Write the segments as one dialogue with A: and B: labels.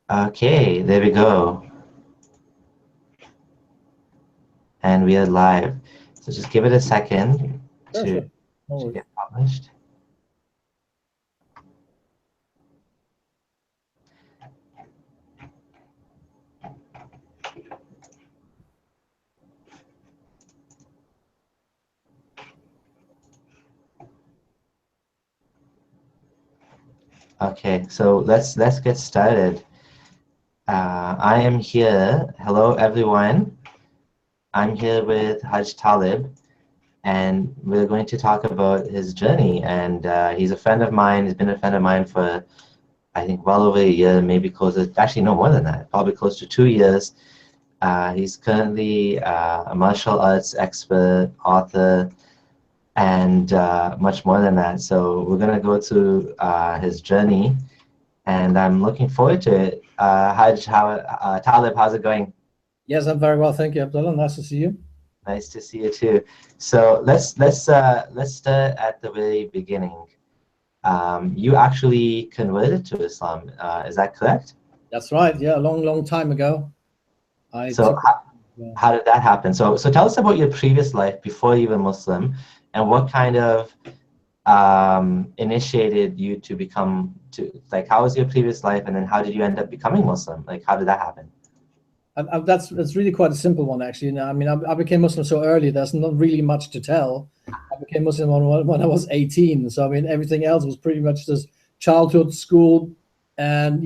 A: Okay, there we go. And we are live. So just give it a second
B: Sure,
A: to,
B: sure. No
A: to
B: worries.
A: get published. Okay, so let's get started. I am here. Hello, everyone. I'm here with Hajj Talib, and we're going to talk about his journey. And he's a friend of mine. He's been a friend of mine for, I think, well over a year, maybe closer. Actually, no more than that. Probably close to 2 years. He's currently a martial arts expert, author, and much more than that. So we're going to go through his journey, and I'm looking forward to it. Hajj, Talib, how's it going?
B: Yes, I'm very well, thank you, Abdullah. Nice to see you.
A: Nice to see you too. So let's start at the very beginning. You actually converted to Islam, is that correct?
B: That's right. Yeah, a long, long time ago. I
A: So
B: took.
A: how did that happen? So tell us about your previous life before you were Muslim, and what kind of initiated you to become like, how was your previous life, and then how did you end up becoming Muslim? Like, how did that happen?
B: That's really quite a simple one, actually. Now, I mean, I became Muslim so early. There's not really much to tell. I became Muslim when I was 18. So I mean, everything else was pretty much just childhood, school, and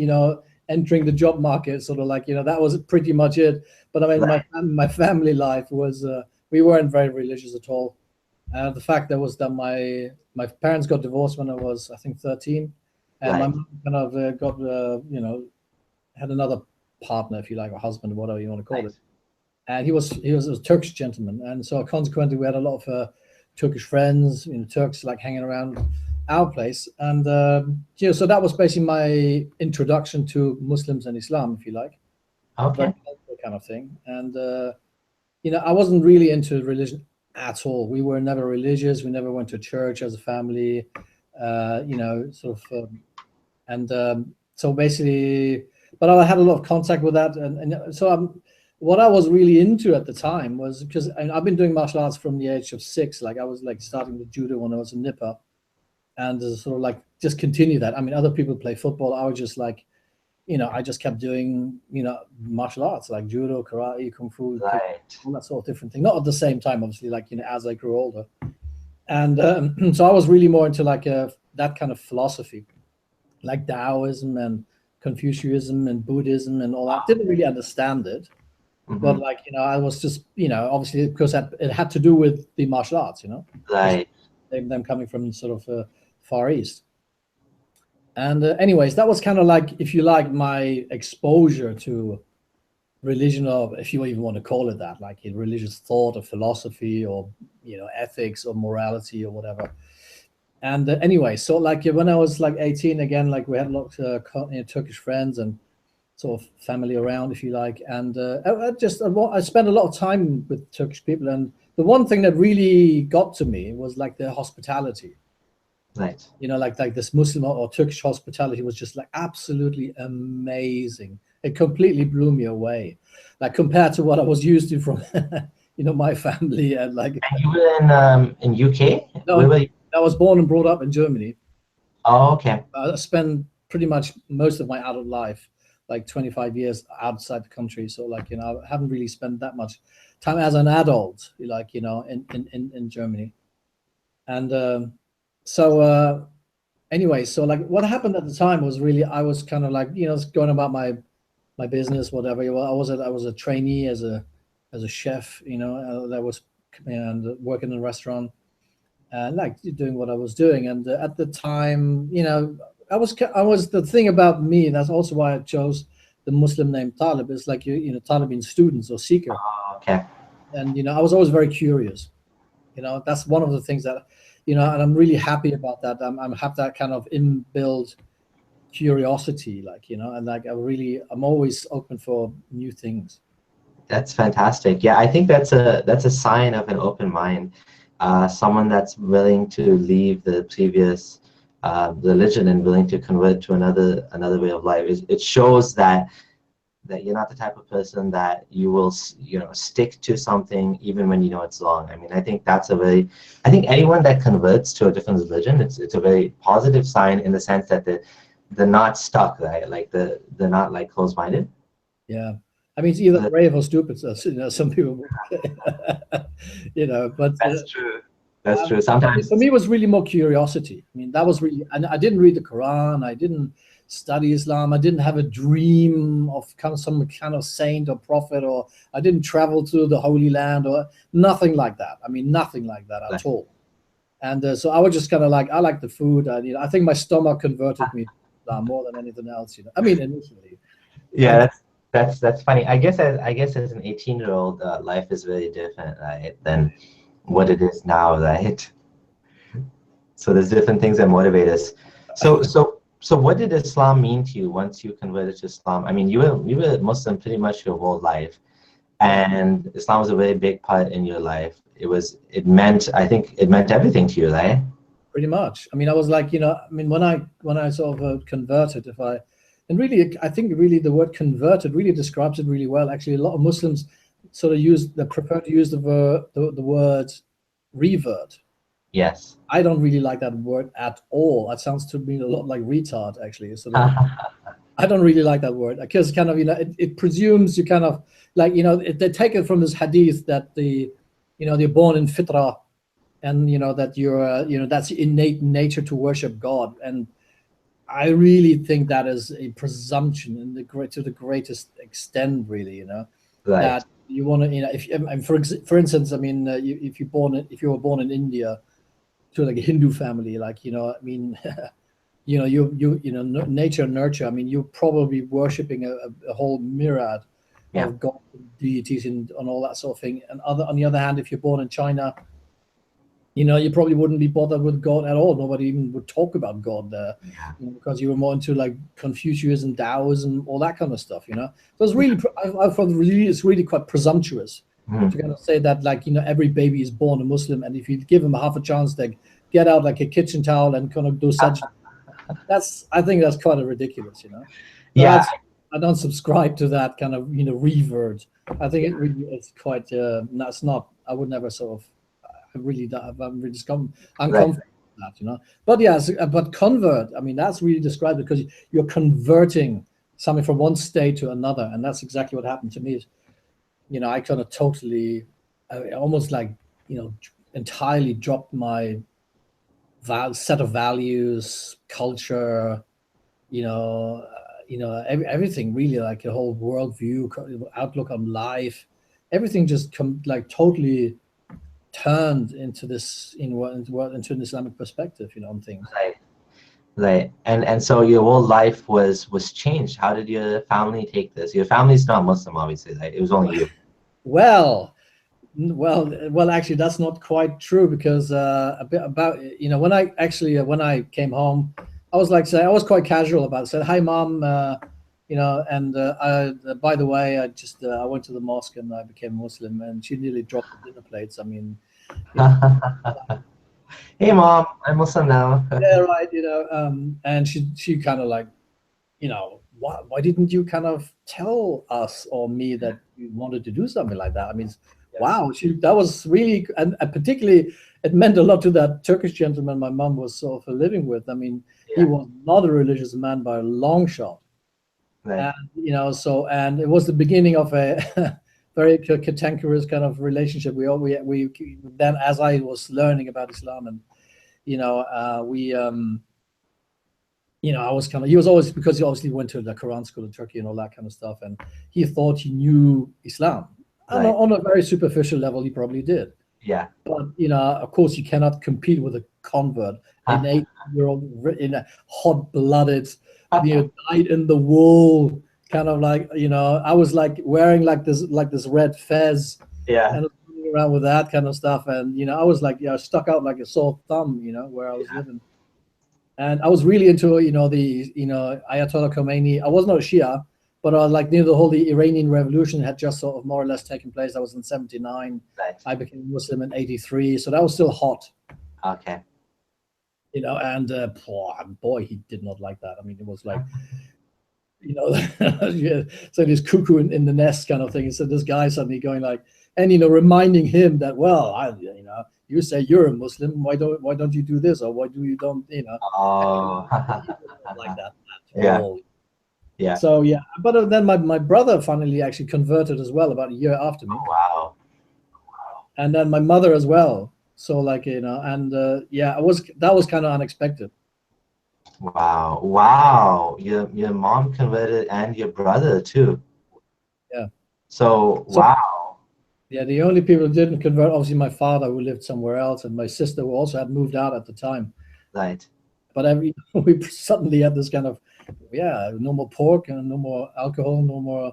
B: entering the job market. Sort of like that was pretty much it. But I mean,
A: Right.
B: my family life was we weren't very religious at all. The fact that was that my parents got divorced when I was, I think, 13, and my
A: Right.
B: mom kind of got had another partner, if you like, or husband, whatever you want to call it.
A: Nice.
B: And he was a Turkish gentleman, and so consequently we had a lot of Turkish friends, Turks like hanging around our place, and so that was basically my introduction to Muslims and Islam, if you like, a very
A: Okay.
B: cultural kind of thing. And I wasn't really into religion at all. We were never religious. We never went to church as a family. Sort of, and so basically, but I had a lot of contact with that, and so what I was really into at the time was because I've been doing martial arts from the age of 6. Like I was like starting with judo when I was a nipper, and sort of like just continue that. I mean, other people play football. I was just like, I just kept doing, martial arts like judo, karate, kung fu,
A: Right.
B: all that sort of different thing. Not at the same time, obviously, like, as I grew older. And so I was really more into like that kind of philosophy, like Taoism and Confucianism and Buddhism and all that. Didn't really understand it, but
A: Mm-hmm.
B: like, I was just, obviously because it had to do with the martial arts, because
A: Right.
B: them coming from sort of Far East. And anyways, that was kind of like, if you like, my exposure to religion, or if you even want to call it that, like a religious thought or philosophy, or ethics or morality or whatever. And anyway, so like when I was like 18, again, like we had lots of Turkish friends and sort of family around, if you like. And I spent a lot of time with Turkish people, and the one thing that really got to me was like their hospitality.
A: Right.
B: Like this Muslim or Turkish hospitality was just like absolutely amazing. It completely blew me away, like compared to what I was used to from my family. And like,
A: And you were in UK?
B: no,
A: Where were you?
B: I was born and brought up in Germany.
A: Oh, okay.
B: I spent pretty much most of my adult life, like 25 years outside the country. So like, I haven't really spent that much time as an adult, like, in Germany. And so anyway, so like what happened at the time was really, I was kind of like, going about my business, whatever. Well, I was a trainee as a chef, that was, and working in a restaurant, and like doing what I was doing. And at the time, I was the thing about me. That's also why I chose the Muslim name Talib. Is like Talib means students or seeker,
A: Oh, okay.
B: and I was always very curious. That's one of the things that, and I'm really happy about that. I'm have that kind of inbuilt curiosity, like, and like I'm always open for new things.
A: That's fantastic. Yeah, I think that's a sign of an open mind. Someone that's willing to leave the previous religion and willing to convert to another way of life. It shows that you're not the type of person that you will, stick to something even when you know it's wrong. I mean, I think anyone that converts to a different religion, it's a very positive sign in the sense that they're not stuck, right? Like they're not like closed-minded.
B: Yeah. I mean, it's either brave or stupid, so, some people would say, but
A: That's true. That's true. Sometimes
B: for me, it was really more curiosity. I mean, that was really, and I didn't read the Quran. I didn't study Islam. I didn't have a dream of some kind of saint or prophet, or I didn't travel to the Holy Land or nothing like that. I mean, nothing like that at all. And so I was just kind of like, I like the food. I think my stomach converted me to Islam more than anything else. I mean, initially.
A: Yeah, that's funny. I guess as an 18-year-old, life is very different, right, than what it is now, right? So there's different things that motivate us. So what did Islam mean to you once you converted to Islam? I mean, you were Muslim pretty much your whole life, and Islam was a very big part in your life. I think it meant everything to you, right?
B: Pretty much. I mean, I was like, I mean, when I sort of converted, and really, I think really the word converted really describes it really well. Actually, a lot of Muslims sort of prefer to use the word revert.
A: Yes.
B: I don't really like that word at all. It sounds to me a lot like retard, actually. So I don't really like that word because kind of, it presumes you kind of like, they take it from this hadith that they're born in fitrah, and that you're that's innate nature to worship God. And I really think that is a presumption to the greatest extent, really,
A: Right.
B: that you want to, for instance, I mean, if you were born in India to like a Hindu family, like, I mean, nature and nurture. I mean, you're probably worshiping a whole myriad of God deities and all that sort of thing. And on the other hand, if you're born in China, you probably wouldn't be bothered with God at all. Nobody even would talk about God there, because you were more into like Confucianism, Taoism, all that kind of stuff. So it's really, I thought it's really quite presumptuous to kind of say that, like, every baby is born a Muslim, and if you give them half a chance, they get out like a kitchen towel and kind of do such. I think that's kind of ridiculous, But I don't subscribe to that kind of revert. I think it really is quite. That's not. I would never sort of. I'm really uncomfortable with that, But yes, but convert. I mean, that's really described because you're converting something from one state to another, and that's exactly what happened to me. I kind of totally, almost like entirely dropped my set of values, culture, everything really, like a whole worldview, outlook on life, everything just totally turned into this into an Islamic perspective, on things.
A: Right. And so your whole life was changed. How did your family take this? Your family's not Muslim, obviously, right? It was only you.
B: Well, actually, that's not quite true, because a bit about when I came home, I was quite casual about it. Said, "Hi, Mom, and by the way, I went to the mosque and I became Muslim," and she nearly dropped the dinner plates. I mean,
A: hey, Mom, I'm Muslim now.
B: Yeah, right. And she kind of like, why didn't you kind of tell us or me that you wanted to do something like that? I mean, wow, that was really, and particularly it meant a lot to that Turkish gentleman my mom was sort of living with. I mean, he was not a religious man by a long shot.
A: Right.
B: And and it was the beginning of a very cantankerous kind of relationship. We then, as I was learning about Islam, and I was he was always, because he obviously went to the Quran school in Turkey and all that kind of stuff, and he thought he knew Islam. Right. On a very superficial level, he probably did.
A: Yeah.
B: But of course, you cannot compete with a convert, an 8-year-old in a hot-blooded, dyed-in-the-wool kind of like, I was like wearing like this red fez, and running around with that kind of stuff, and I was like, stuck out like a sore thumb, where I was living. And I was really into, the Ayatollah Khomeini. I was not a Shia, but I was like, the Iranian Revolution had just sort of more or less taken place. I was in 79. Right. I became Muslim in 83, so that was still hot.
A: Okay.
B: you know, and boy, he did not like that. I mean, it was like, you know, yeah, so this cuckoo in the nest kind of thing. So this guy suddenly going like, and, you know, reminding him that, well, you know, you say you're a Muslim, why don't you do this, or why do you don't, you know,
A: Oh,
B: like that at
A: yeah,
B: all.
A: yeah.
B: So yeah, but then my brother finally actually converted as well about a year after me,
A: Wow,
B: and then my mother as well. So like, you know, and yeah, that was kind of unexpected.
A: wow, wow. Your mom converted and your brother too.
B: Yeah.
A: So,
B: So
A: wow.
B: yeah, the only people who didn't convert, obviously my father who lived somewhere else, and my sister who also had moved out at the time.
A: Right,
B: But we suddenly had this kind of, yeah, no more pork and no more alcohol, no more,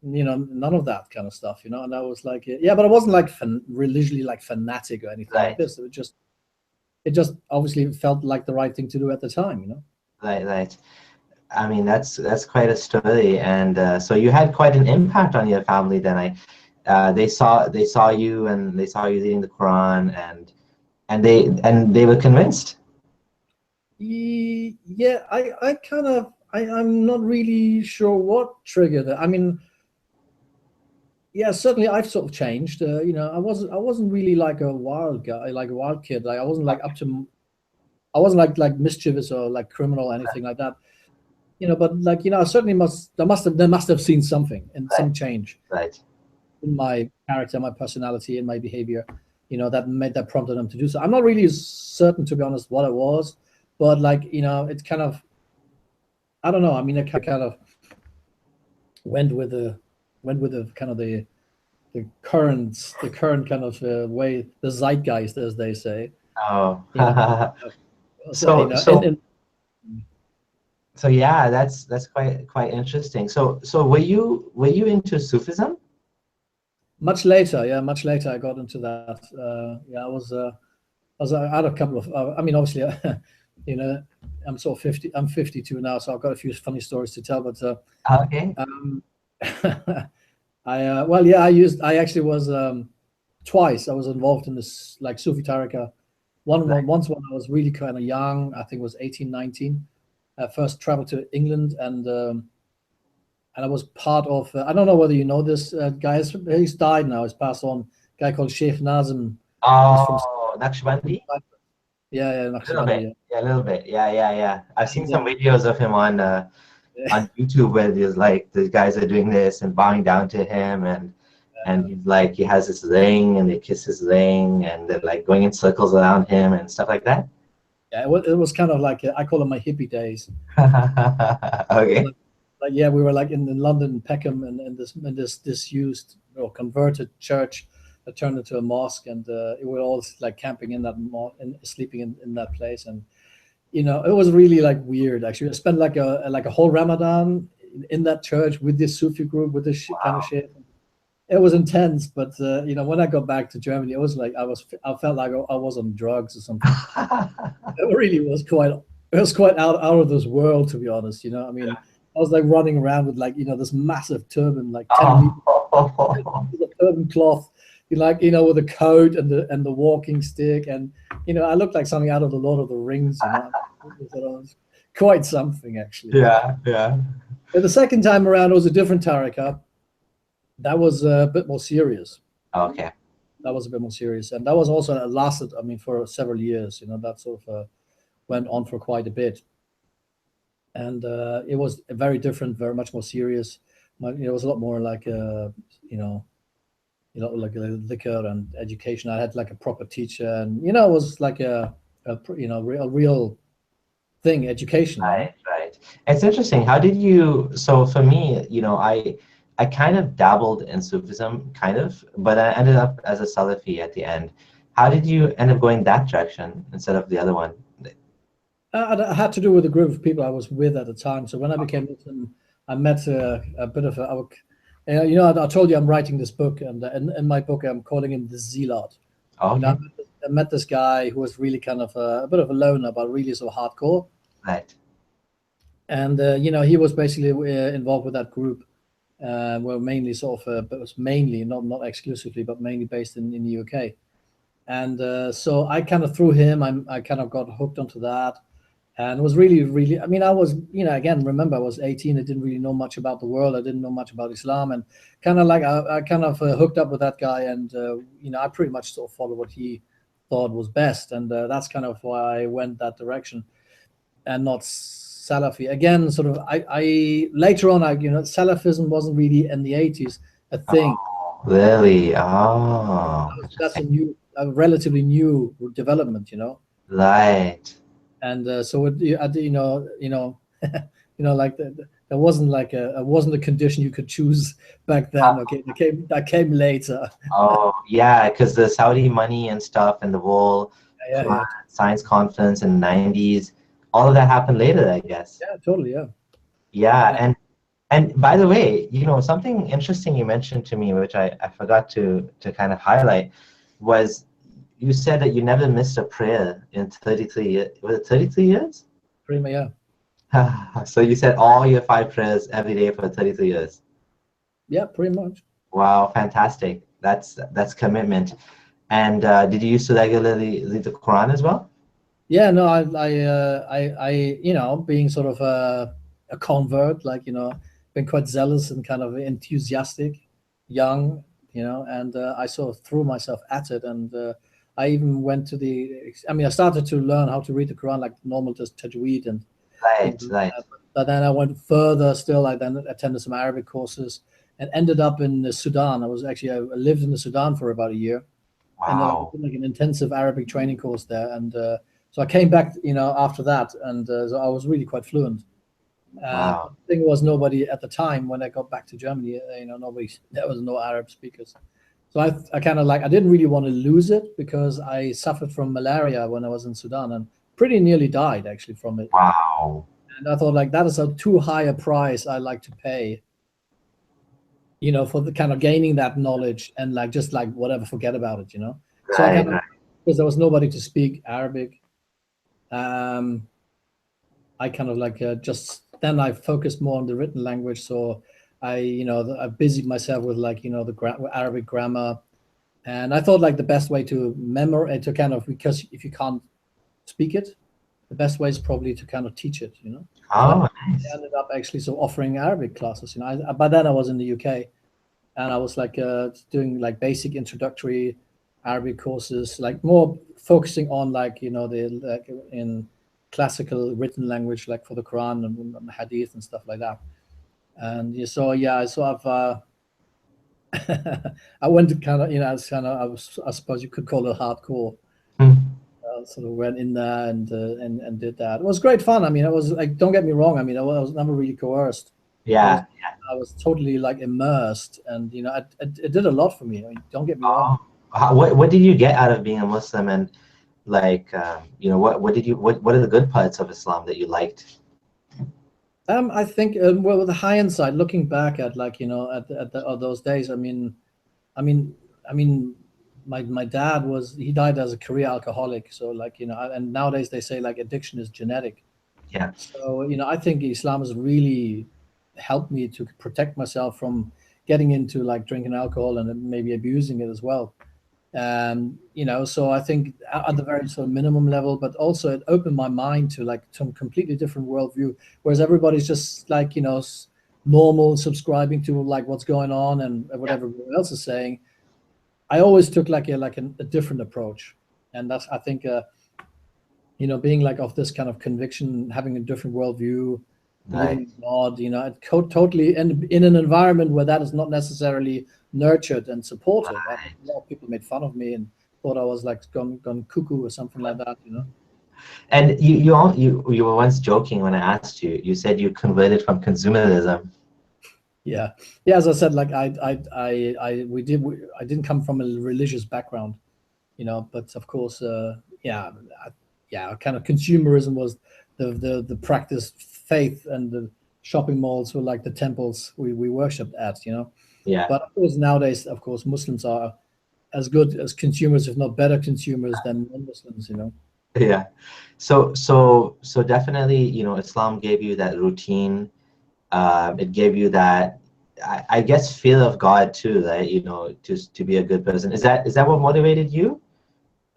B: you know, none of that kind of stuff, you know. And I was like, yeah, but I wasn't like religiously like fanatic or anything like
A: right,
B: this. It just obviously felt like the right thing to do at the time, you know.
A: right. I mean, that's quite a story, and so you had quite an impact on your family then. They saw you and they saw you reading the Quran, and they were convinced.
B: Yeah, I kind of I'm not really sure what triggered it. I mean, yeah, certainly I've sort of changed. You know, I wasn't really like a wild guy, like a wild kid. Like I wasn't like I wasn't like mischievous or like criminal or anything like that. You know, but like, you know, I certainly must have seen something and
A: Right,
B: some change
A: right,
B: in my character, my personality, and my behavior. You know, that prompted them to do so. I'm not really certain, to be honest, what it was, but like, you know, it's kind of, I don't know. I mean, I kind of went with the kind of the current kind of way, the zeitgeist, as they say.
A: oh.
B: You know, so, you
A: so
B: know,
A: so
B: and
A: so yeah, that's quite interesting. So were you into Sufism?
B: much later, yeah, much later, I got into that. Yeah, I had a couple of. I mean, obviously, you know, I'm sort of 50. I'm 52 now, so I've got a few funny stories to tell. But
A: Okay,
B: um, well, yeah, I actually was twice. I was involved in this like Sufi tarika.
A: right.
B: Once when I was really kind of young, I think it was 18, 19. I first traveled to England, and I was part of. I don't know whether you know this guy. He's died now. He's passed on. A guy called Sheikh Nazim. He's from
A: Oh, Naqshbandi?
B: yeah, yeah,
A: A little
B: Naqshbandi.
A: bit. Yeah, a little bit. Yeah, yeah, yeah. I've seen
B: Yeah.
A: some videos of him
B: Yeah.
A: on YouTube where there's like the guys are doing this and bowing down to him, and he's like he has this ring and they kiss his ring and they're like going in circles around him and stuff like that.
B: Yeah, it was kind of like I call them my hippie days. It was
A: Okay.
B: like yeah, we were like in London, Peckham, and this disused or converted church that turned into a mosque, and we were all like camping in that and sleeping in that place, and you know, it was really like weird. Actually, I spent like a whole Ramadan in that church with this Sufi group with this kind of
A: Wow.
B: shit. It was intense, but you know, when I got back to Germany, it was like I felt like I was on drugs or something. It really was quite. It was quite out of this world, to be honest. You know, I mean, I was like running around with like, you know, this massive turban, like 10 meters
A: Oh.
B: of turban cloth, like, you know, with a coat and the walking stick, and you know, I looked like something out of the Lord of the Rings. You know, it was quite something actually.
A: Yeah, yeah.
B: But the second time around, it was a different tarika. That was a bit more serious.
A: Okay.
B: That was a bit more serious, and that was also lasted. I mean, for several years. You know, that sort of went on for quite a bit, and it was very different, very much more serious. It was a lot more like you know, like liquor and education. I had like a proper teacher, and you know, it was like you know, real thing, education. You know,
A: Right, right. It's interesting. How did you, so for me, I kind of dabbled in Sufism, kind of, but I ended up as a Salafi at the end. How did you end up going that direction instead of the other one?
B: I had to do with the group of people I was with at the time. So when I became Muslim, I met a bit of you know, I told you I'm writing this book, and in my book I'm calling him the Zealot. You know,
A: Okay,
B: I met this guy who was really kind of a bit of a loner, but really sort of hardcore.
A: right.
B: And you know, he was basically involved with that group. Were mainly sort of, but it was mainly not exclusively, but mainly based in the UK. And so I kind of through him, I kind of got hooked onto that, and it was really, really. I mean, I was, again, remember I was 18. I didn't really know much about the world. I didn't know much about Islam, and kind of like I kind of hooked up with that guy, and I pretty much sort of followed what he thought was best, and that's kind of why I went that direction, and not Salafi. Again, sort of, I later on, Salafism wasn't really in the 80s a thing.
A: Oh, really? Oh,
B: That's
A: interesting.
B: a relatively new development,
A: Right.
B: and so it, like there wasn't like it wasn't a condition you could choose back then. Okay, that came later.
A: Oh, yeah, because the Saudi money and stuff and the whole
B: Yeah,
A: Quran
B: yeah,
A: science conference in the 90s, all of that happened later, I guess.
B: yeah, totally, yeah.
A: Yeah,
B: Uh,
A: and by the way, something interesting you mentioned to me, which I forgot to kind of highlight, was you said that you never missed a prayer in 33 years. Was it 33 years?
B: pretty much, yeah,
A: So you said all your 5 prayers every day for 33 years.
B: yeah, pretty much.
A: Wow, fantastic. That's commitment. And did you used to regularly read the Quran as well?
B: Yeah, no, being sort of a convert, like, been quite zealous and kind of enthusiastic, young, and I sort of threw myself at it. And I even went to I started to learn how to read the Quran like normal, just tajweed and
A: Right,
B: things like
A: right.
B: that. But then I went further still. I then attended some Arabic courses and ended up in Sudan. I lived in the Sudan for about a year, and I
A: Wow,
B: did like an intensive Arabic training course there. And so I came back, after that, and so I was really quite fluent.
A: wow.
B: But the thing was, nobody at the time when I got back to Germany, there was no Arab speakers. So I kind of like, I didn't really want to lose it because I suffered from malaria when I was in Sudan and pretty nearly died actually from it.
A: Wow.
B: And I thought like that is a too high a price I like to pay, for the kind of gaining that knowledge and like just like whatever, forget about it. So I
A: Right,
B: kind of,
A: right.
B: because there was nobody to speak Arabic, um, I kind of like just then I focused more on the written language. So I busied myself with like the Arabic grammar, and I thought like the best way to memorize to kind of, because if you can't speak it, the best way is probably to kind of teach it. So
A: Oh,
B: I
A: nice.
B: ended up actually so offering Arabic classes. By then I was in the UK, and I was like doing like basic introductory Arabic courses, like more focusing on like the like in classical written language, like for the Quran and Hadith and stuff like that. And so yeah, so I went to kind of it's kind of I suppose you could call it hardcore.
A: Hmm.
B: Sort of went in there and did that. It was great fun. I mean, it was like, don't get me wrong. I mean, I was never really coerced. I was
A: Yeah.
B: I was totally like immersed, and it did a lot for me. I mean, don't get me wrong.
A: Oh, what did you get out of being a Muslim, and like what are the good parts of Islam that you liked?
B: I think well, with the hindsight, looking back at like those days. I mean, I mean, my dad he died as a career alcoholic. So like and nowadays they say like addiction is genetic.
A: Yeah.
B: So I think Islam has really helped me to protect myself from getting into like drinking alcohol and maybe abusing it as well. So I think at the very sort of minimum level, but also it opened my mind to like some completely different worldview, whereas everybody's just like normal, subscribing to like what's going on and
A: Yeah.
B: whatever everyone else is saying. I always took like a different approach, and that's, I think, being like of this kind of conviction, having a different worldview, believing
A: Right.
B: in God, totally in an environment where that is not necessarily nurtured and supported. I think a lot of people made fun of me and thought I was like gone cuckoo or something like that.
A: And you were once joking when I asked you. You said you converted from consumerism.
B: Yeah, yeah. As I said, like I didn't come from a religious background, but of course, yeah, yeah, kind of consumerism was the practice. Faith and the shopping malls were like the temples we worshipped at.
A: Yeah.
B: But of course nowadays, of course, Muslims are as good as consumers, if not better consumers than non-Muslims.
A: Yeah. So definitely, Islam gave you that routine. It gave you that, I guess, fear of God too, right? To be a good person. Is that what motivated you?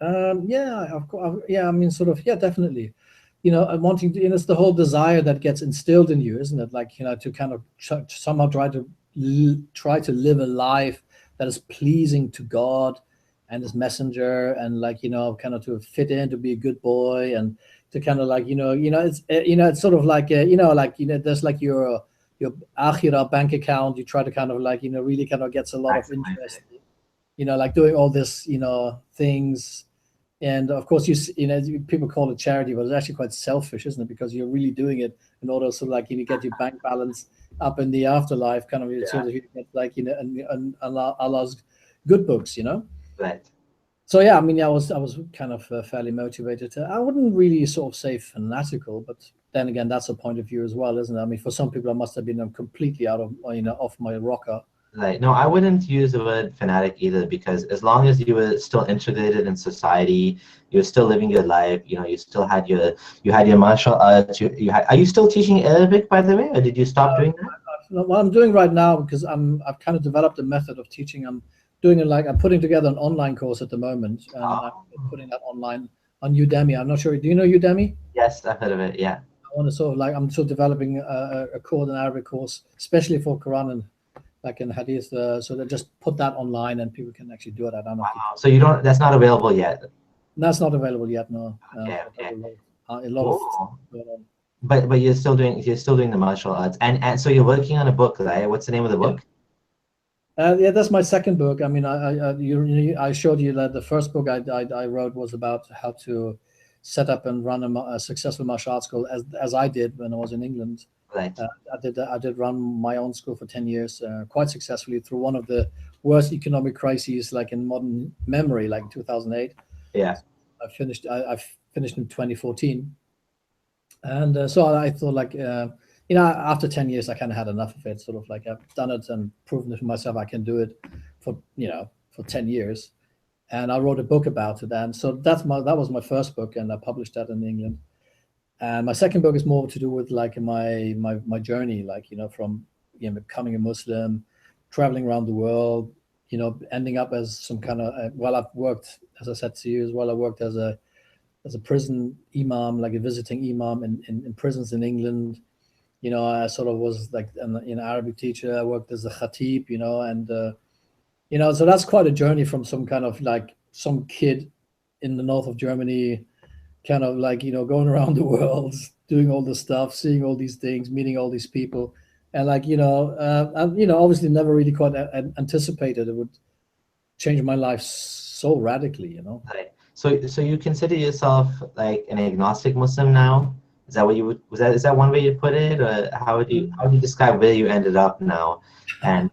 B: Yeah, of course. Yeah, I mean, sort of. Yeah, definitely. And wanting to, it's the whole desire that gets instilled in you, isn't it? Like, to kind of somehow try to live a life that is pleasing to God and His messenger, and like, kind of to fit in, to be a good boy, and to kind of like, it's sort of like, there's like your akhira bank account. You try to kind of like, really kind of gets a lot of interest, like doing all this, things. And of course, people call it charity, but it's actually quite selfish, isn't it? Because you're really doing it in order so like you get your bank balance up in the afterlife, kind of, so that you get like, and Allah's good books.
A: Right.
B: So yeah, I mean, I was kind of fairly motivated. I wouldn't really sort of say fanatical, but then again, that's a point of view as well, isn't it? I mean, for some people, I must have been completely out of off my rocker.
A: Right. No, I wouldn't use the word fanatic either, because as long as you were still integrated in society, you were still living your life, you still had your martial arts, are you still teaching Arabic, by the way, or did you stop doing that?
B: What I'm doing right now, because I've kind of developed a method of teaching. I'm putting together an online course at the moment, and I'm putting that online on Udemy. I'm not sure. Do you know Udemy?
A: Yes, I've heard of it. Yeah.
B: I want to sort of like, I'm sort of developing a course, an Arabic course, especially for Quran and like in Hadith. So they just put that online and people can actually do it. I don't know.
A: Wow. So that's not available yet.
B: That's not available yet. No.
A: Okay.
B: A lot of.
A: But you're still doing the martial arts, and so you're working on a book, right? What's the name of the book?
B: Yeah, that's my second book. I mean, I showed you that the first book I wrote was about how to set up and run a successful martial arts school, as I did when I was in England.
A: Right.
B: I did run my own school for 10 years, quite successfully, through one of the worst economic crises like in modern memory, like 2008.
A: Yeah.
B: I finished in 2014, and so I thought, like, after 10 years, I kind of had enough of it. Sort of like, I've done it and proven it to myself I can do it for 10 years, and I wrote a book about it. And so that was my first book, and I published that in England. And my second book is more to do with like my journey, like, from becoming a Muslim, traveling around the world, ending up as some kind of I've worked, as I said to you as well, I worked as a prison imam, like a visiting imam in prisons in England. I sort of was like an Arabic teacher. I worked as a khatib, and so that's quite a journey, from some kind of like some kid in the north of Germany, kind of like, going around the world, doing all this stuff, seeing all these things, meeting all these people, and like, obviously never really quite anticipated it would change my life so radically.
A: Right. So you consider yourself like an agnostic Muslim now? Is that what you would? Is that one way you put it, or how would you describe where you ended up now? And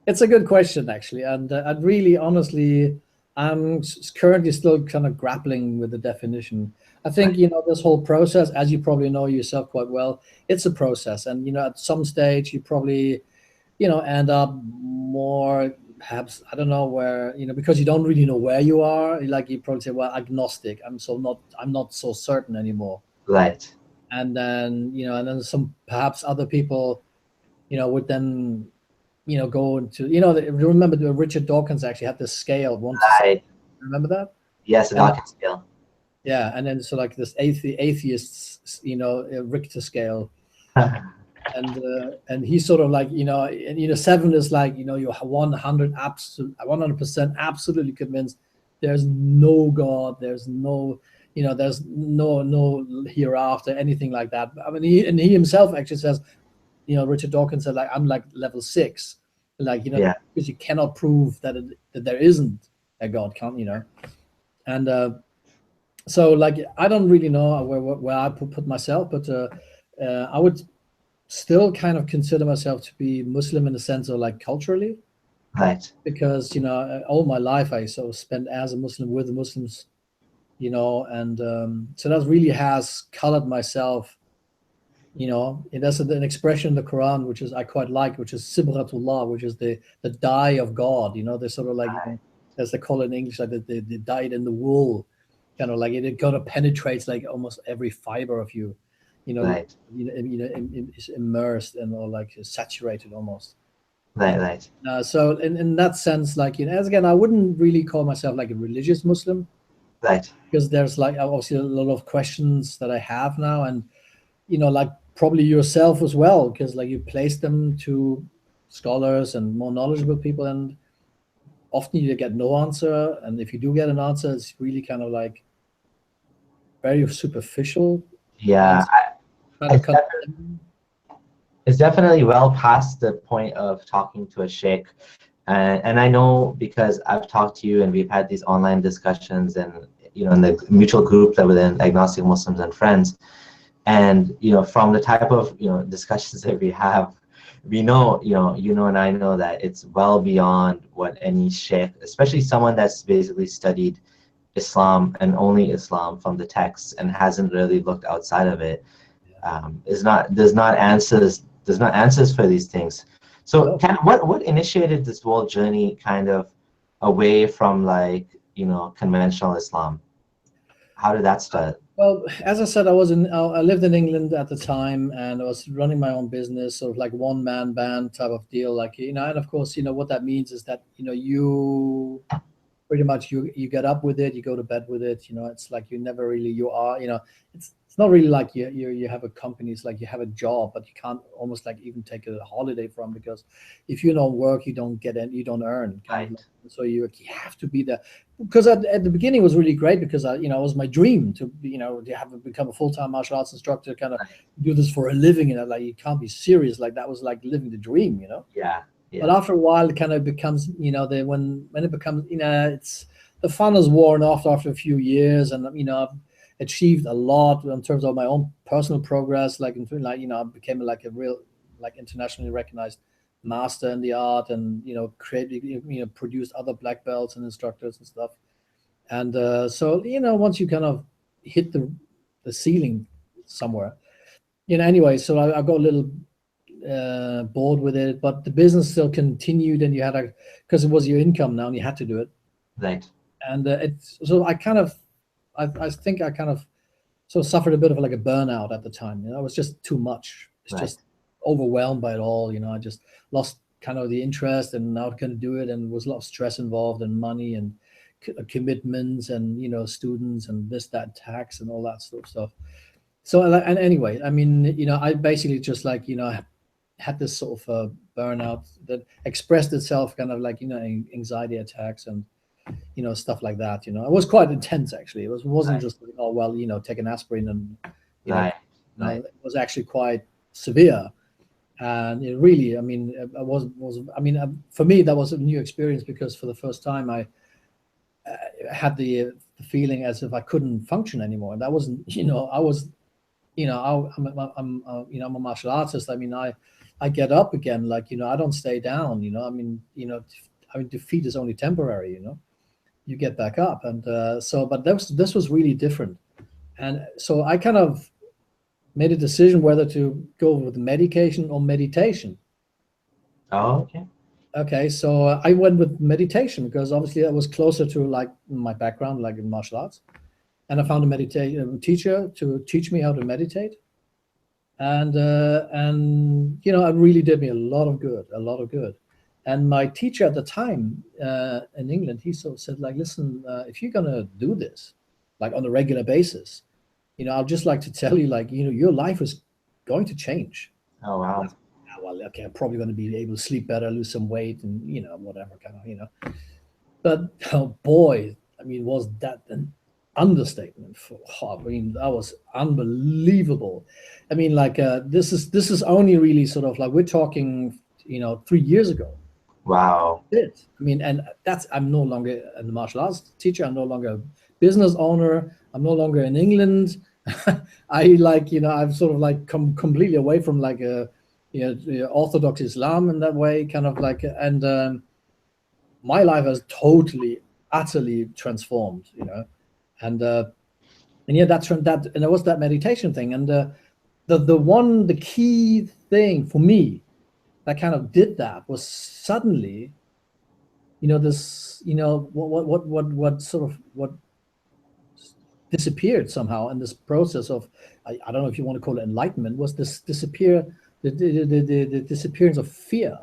B: it's a good question, actually, and I'd really, honestly, I'm currently still kind of grappling with the definition. I think, this whole process, as you probably know yourself quite well, it's a process. And, at some stage you probably, end up more, perhaps, I don't know where, because you don't really know where you are. Like, you probably say, well, agnostic. I'm not so certain anymore.
A: right.
B: And then, and then some, perhaps other people, would then, go into, remember Richard Dawkins actually had this scale, 1 to 7. Remember that?
A: Yes, the Dawkins scale.
B: Yeah, and then so like this atheists, Richter scale, and he's sort of like, 7 is like, you're 100% absolutely convinced there's no God, there's no, there's no hereafter, anything like that. I mean, he himself actually says, Richard Dawkins said, like, I'm like level 6, like, because you cannot prove that there isn't a God, and so like, I don't really know where I put myself, but I would still kind of consider myself to be Muslim in the sense of like culturally,
A: right?
B: Because all my life I sort of spent as a Muslim with the Muslims, and so that really has colored myself. There's an expression in the Quran which is I quite like, which is Sibratullah, which is the dye of God. They sort of like, as they call it in English, like the dyed in the wool, kind of like it kind of penetrates like almost every fiber of you,
A: right.
B: It's immersed and, or like saturated almost.
A: Right.
B: So in that sense, like, as again, I wouldn't really call myself like a religious Muslim,
A: Right.
B: because there's like obviously a lot of questions that I have now, and like probably yourself as well, because like you place them to scholars and more knowledgeable people, and often you get no answer, and if you do get an answer, it's really kind of like very superficial
A: Yeah.
B: answer, kind of
A: It's it's definitely well past the point of talking to a sheikh. And I know because I've talked to you and we've had these online discussions and, in the mutual group that we're in, agnostic Muslims and friends. And, from the type of, discussions that we have, we know, and I know that it's well beyond what any sheikh, especially someone that's basically studied Islam and only Islam from the text and hasn't really looked outside of it, there's not answers for these things. So
B: no.
A: what initiated this whole journey kind of away from like, conventional Islam? How did that start?
B: Well, as I said, I lived in England at the time, and I was running my own business, sort of like one man band type of deal. Like, and of course, what that means is that, you pretty much you get up with it, you go to bed with it. It's like you never really, it's not really like you have a company. It's like you have a job, but you can't almost like even take a holiday from, because if you don't work, you don't get in, you don't earn.
A: Right.
B: So you have to be there. Because at the beginning it was really great, because it was my dream to become a full-time martial arts instructor, kind of do this for a living. Like, you can't be serious. Like, that was like living the dream.
A: Yeah.
B: But after a while, it kind of becomes, when it becomes, it's the fun is worn off after a few years, and I've achieved a lot in terms of my own personal progress. Like, I became like a real, like, internationally recognized master in the art, and created, produced other black belts and instructors and stuff. And so once you kind of hit the ceiling somewhere, anyway, so I got a little bored with it, but the business still continued, and you had because it was your income now, and you had to do it.
A: Right.
B: And so I think I kind of suffered a bit of like a burnout at the time. It was just too much. It's
A: Right.
B: just overwhelmed by it all. I just lost kind of the interest, and now can do it, and was a lot of stress involved, and money, and commitments, and students, and this, that, tax, and all that sort of stuff. So, and anyway, I mean, I basically just like, had this sort of burnout that expressed itself kind of like, anxiety attacks, and stuff like that. It was quite intense, actually. Wasn't
A: Right.
B: just like, oh well, take an aspirin, and
A: Right. Right.
B: it was actually quite severe. And it really, I mean, I mean, for me that was a new experience, because for the first time I had the feeling as if I couldn't function anymore. And that wasn't, I was, I'm a martial artist. I mean, I get up again, like, I don't stay down. I mean, defeat is only temporary. You get back up, and but this was really different. And so I kind of made a decision whether to go with medication or meditation.
A: Oh, okay.
B: Okay, so I went with meditation, because obviously that was closer to like my background, like in martial arts. And I found a meditation teacher to teach me how to meditate, and it really did me a lot of good. And my teacher at the time in England, he sort of said, like, listen, if you're gonna do this like on a regular basis, I'd just like to tell you, like, your life is going to change.
A: Oh, wow.
B: Well, okay, I'm probably going to be able to sleep better, lose some weight, and whatever kind of. But oh boy, I mean, was that an understatement? I mean, that was unbelievable. I mean, like, this is only really sort of like, we're talking 3 years ago.
A: Wow.
B: I mean, and I'm no longer a martial arts teacher. I'm no longer a business owner. I'm no longer in England. I like, I've sort of like come completely away from like a Orthodox Islam in that way, kind of like, and my life has totally, utterly transformed, and yeah, and it was that meditation thing, and the key thing for me that kind of did that was suddenly, this, what sort of what disappeared somehow in this process of, I don't know if you want to call it enlightenment, was this the disappearance of fear.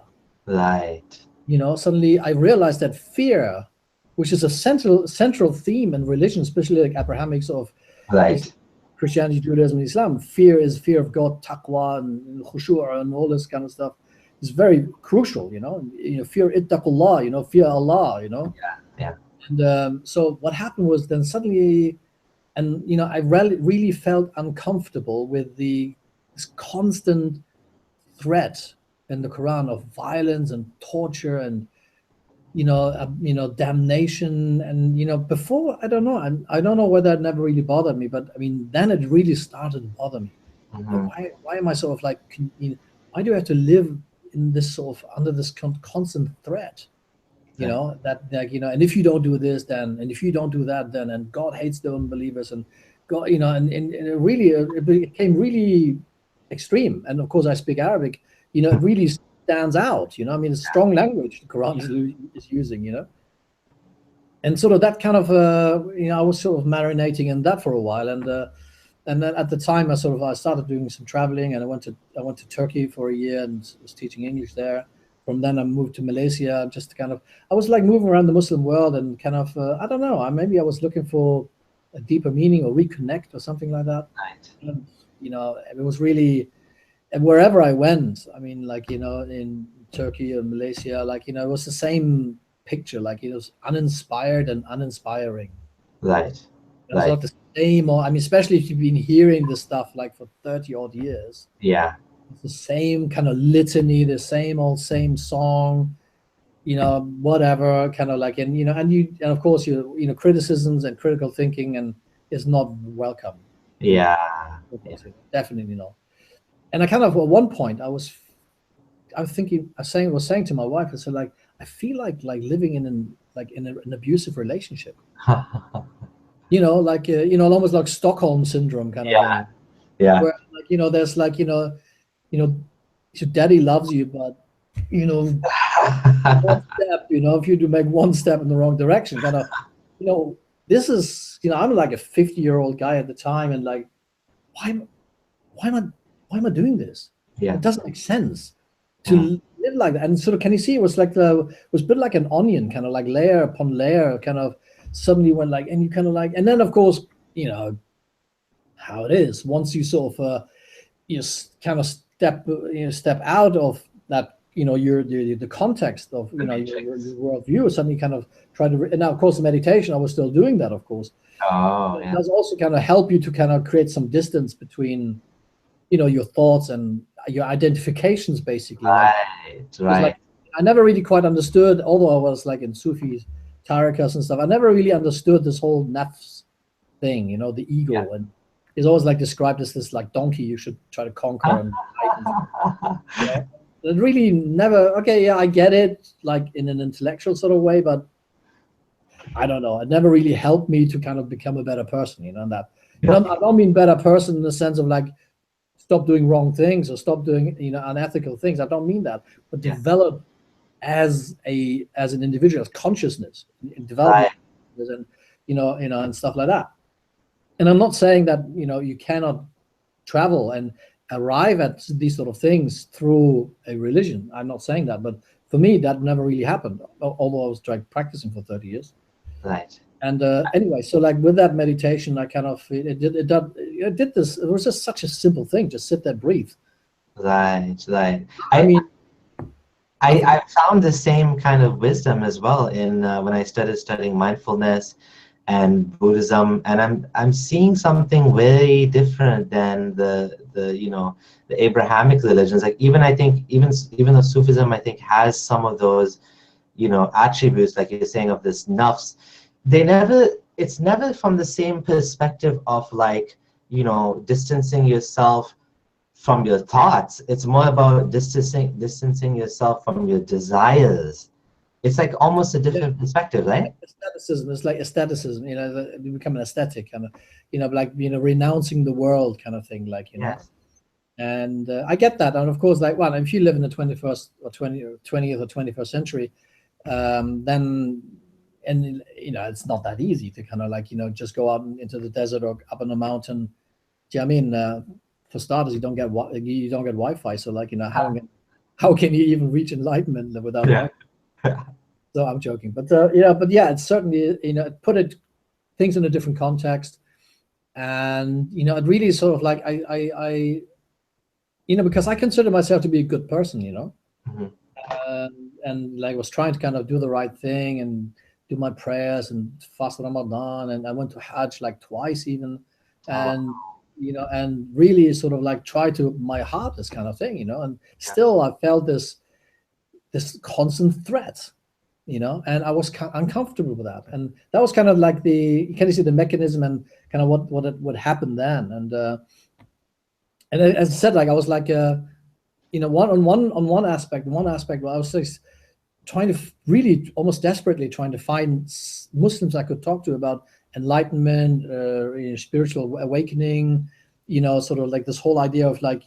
A: Right.
B: You know, suddenly I realized that fear, which is a central theme in religion, especially like Abrahamic sort of
A: Right.
B: Christianity, Judaism, and Islam, fear is fear of God, taqwa, and khushu' and all this kind of stuff. Is very crucial, you know. Fear ittaqullah, you know, fear Allah, you know.
A: Yeah.
B: And so what happened was then suddenly, and you know, I really felt uncomfortable with this constant threat in the Quran of violence and torture and damnation. And before, I don't know, I don't know whether it never really bothered me, but I mean, then it really started to bother me.
A: Mm-hmm.
B: Why am I sort of like, why do I have to live in this sort of under this constant threat? You know, that like, and if you don't do this, then, and if you don't do that, then, and God hates the unbelievers, and God, and it really, it became really extreme. And of course I speak Arabic, it really stands out, I mean, it's strong language the Quran is using, and sort of that kind of, I was sort of marinating in that for a while. And then at the time I started doing some traveling, and I went to Turkey for a year and was teaching English there. From then I moved to Malaysia, just kind of, I was like moving around the Muslim world and kind of, I don't know, maybe I was looking for a deeper meaning or reconnect or something like that.
A: Right.
B: And, it was really, and wherever I went, I mean, like, in Turkey or Malaysia, like, it was the same picture, like it was uninspired and uninspiring.
A: Right.
B: It was like the same, or I mean, especially if you've been hearing this stuff like for 30 odd years.
A: Yeah.
B: It's the same kind of litany, the same song, whatever, kind of like, and and of course criticisms and critical thinking and is not welcome.
A: Yeah.
B: Definitely not. And I kind of, at one point I was saying to my wife, I said, like, I feel like living in an abusive relationship. Like almost like Stockholm syndrome kind of thing.
A: Yeah.
B: Where like there's like your daddy loves you, but one step, if you do make one step in the wrong direction, kind of, this is, I'm like a 50-year-old guy at the time, and like, why am I doing this?
A: Yeah.
B: It doesn't make sense to live like that. And sort of, can you see, it was like was built like an onion, kind of like layer upon layer, kind of suddenly went like, and you kind of like, and then of course, how it is once you sort of you kind of step out of that, the context of your worldview, suddenly kind of try to, and now of course the meditation, I was still doing that, of course. It does also kind of help you to kind of create some distance between your thoughts and your identifications, basically.
A: Right.
B: Like, I never really quite understood, although I was like in Sufi tariqas and stuff, I never really understood this whole nafs thing, the ego, and it's always like described as this like donkey you should try to conquer and fight. It really never, okay, yeah, I get it, like in an intellectual sort of way, but I don't know, it never really helped me to kind of become a better person, and that. I don't mean better person in the sense of like stop doing wrong things or stop doing unethical things. I don't mean that, but develop as an individual, as consciousness, in development, and and stuff like that. And I'm not saying that you cannot travel and arrive at these sort of things through a religion. I'm not saying that, but for me that never really happened, although I was practicing for 30 years.
A: Right.
B: And anyway, so like with that meditation, I kind of it did this. It was just such a simple thing. Just sit there, breathe.
A: Right.
B: I
A: found the same kind of wisdom as well in when I started studying mindfulness and Buddhism, and I'm seeing something very different than the Abrahamic religions. Like I think even though Sufism, I think, has some of those attributes, like you're saying, of this nafs, it's never from the same perspective of like distancing yourself from your thoughts. It's more about distancing yourself from your desires. It's like almost a different perspective, right?
B: Aestheticism is like aestheticism, you become an aesthetic kind of, like renouncing the world kind of thing, like
A: Yes.
B: And I get that, and of course, like, well, if you live in the 21st or 20th or 21st century, then, and it's not that easy to kind of like just go out into the desert or up on a mountain. Do you know what I mean? For starters, you don't get Wi-Fi, so like how how can you even reach enlightenment without
A: Yeah.
B: love? So I'm joking, but yeah, it's certainly, it put things in a different context, and it really sort of like I because I consider myself to be a good person,
A: Mhm.
B: and like was trying to kind of do the right thing and do my prayers and fast Ramadan, and I went to Hajj like twice even,
A: Oh,
B: and and really sort of like try to my hardest kind of thing, and
A: yeah.
B: still I felt this constant threat, and I was uncomfortable with that, and that was kind of like can you see the mechanism and kind of what happened then, and as I said, like I was like one aspect where I was just trying to really almost desperately trying to find Muslims I could talk to about enlightenment, spiritual awakening, sort of like this whole idea of like,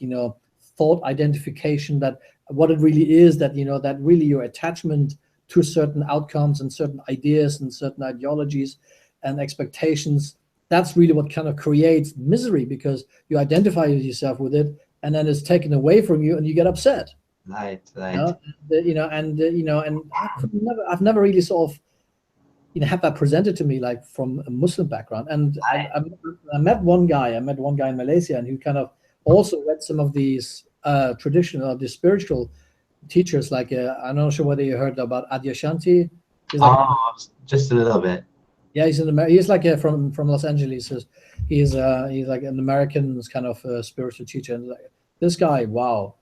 B: thought identification, that what it really is, that, that really your attachment to certain outcomes and certain ideas and certain ideologies and expectations, that's really what kind of creates misery, because you identify yourself with it and then it's taken away from you and you get upset.
A: Right,
B: You
A: right.
B: know, and I've never really sort of, had that presented to me like from a Muslim background. And I met one guy in Malaysia, and who kind of also read some of these traditional, the spiritual teachers. Like I'm not sure whether you heard about Adyashanti. He's like,
A: Oh, just a little bit.
B: yeah, he's he's like from Los Angeles. He's like an American kind of spiritual teacher. And like, this guy, wow,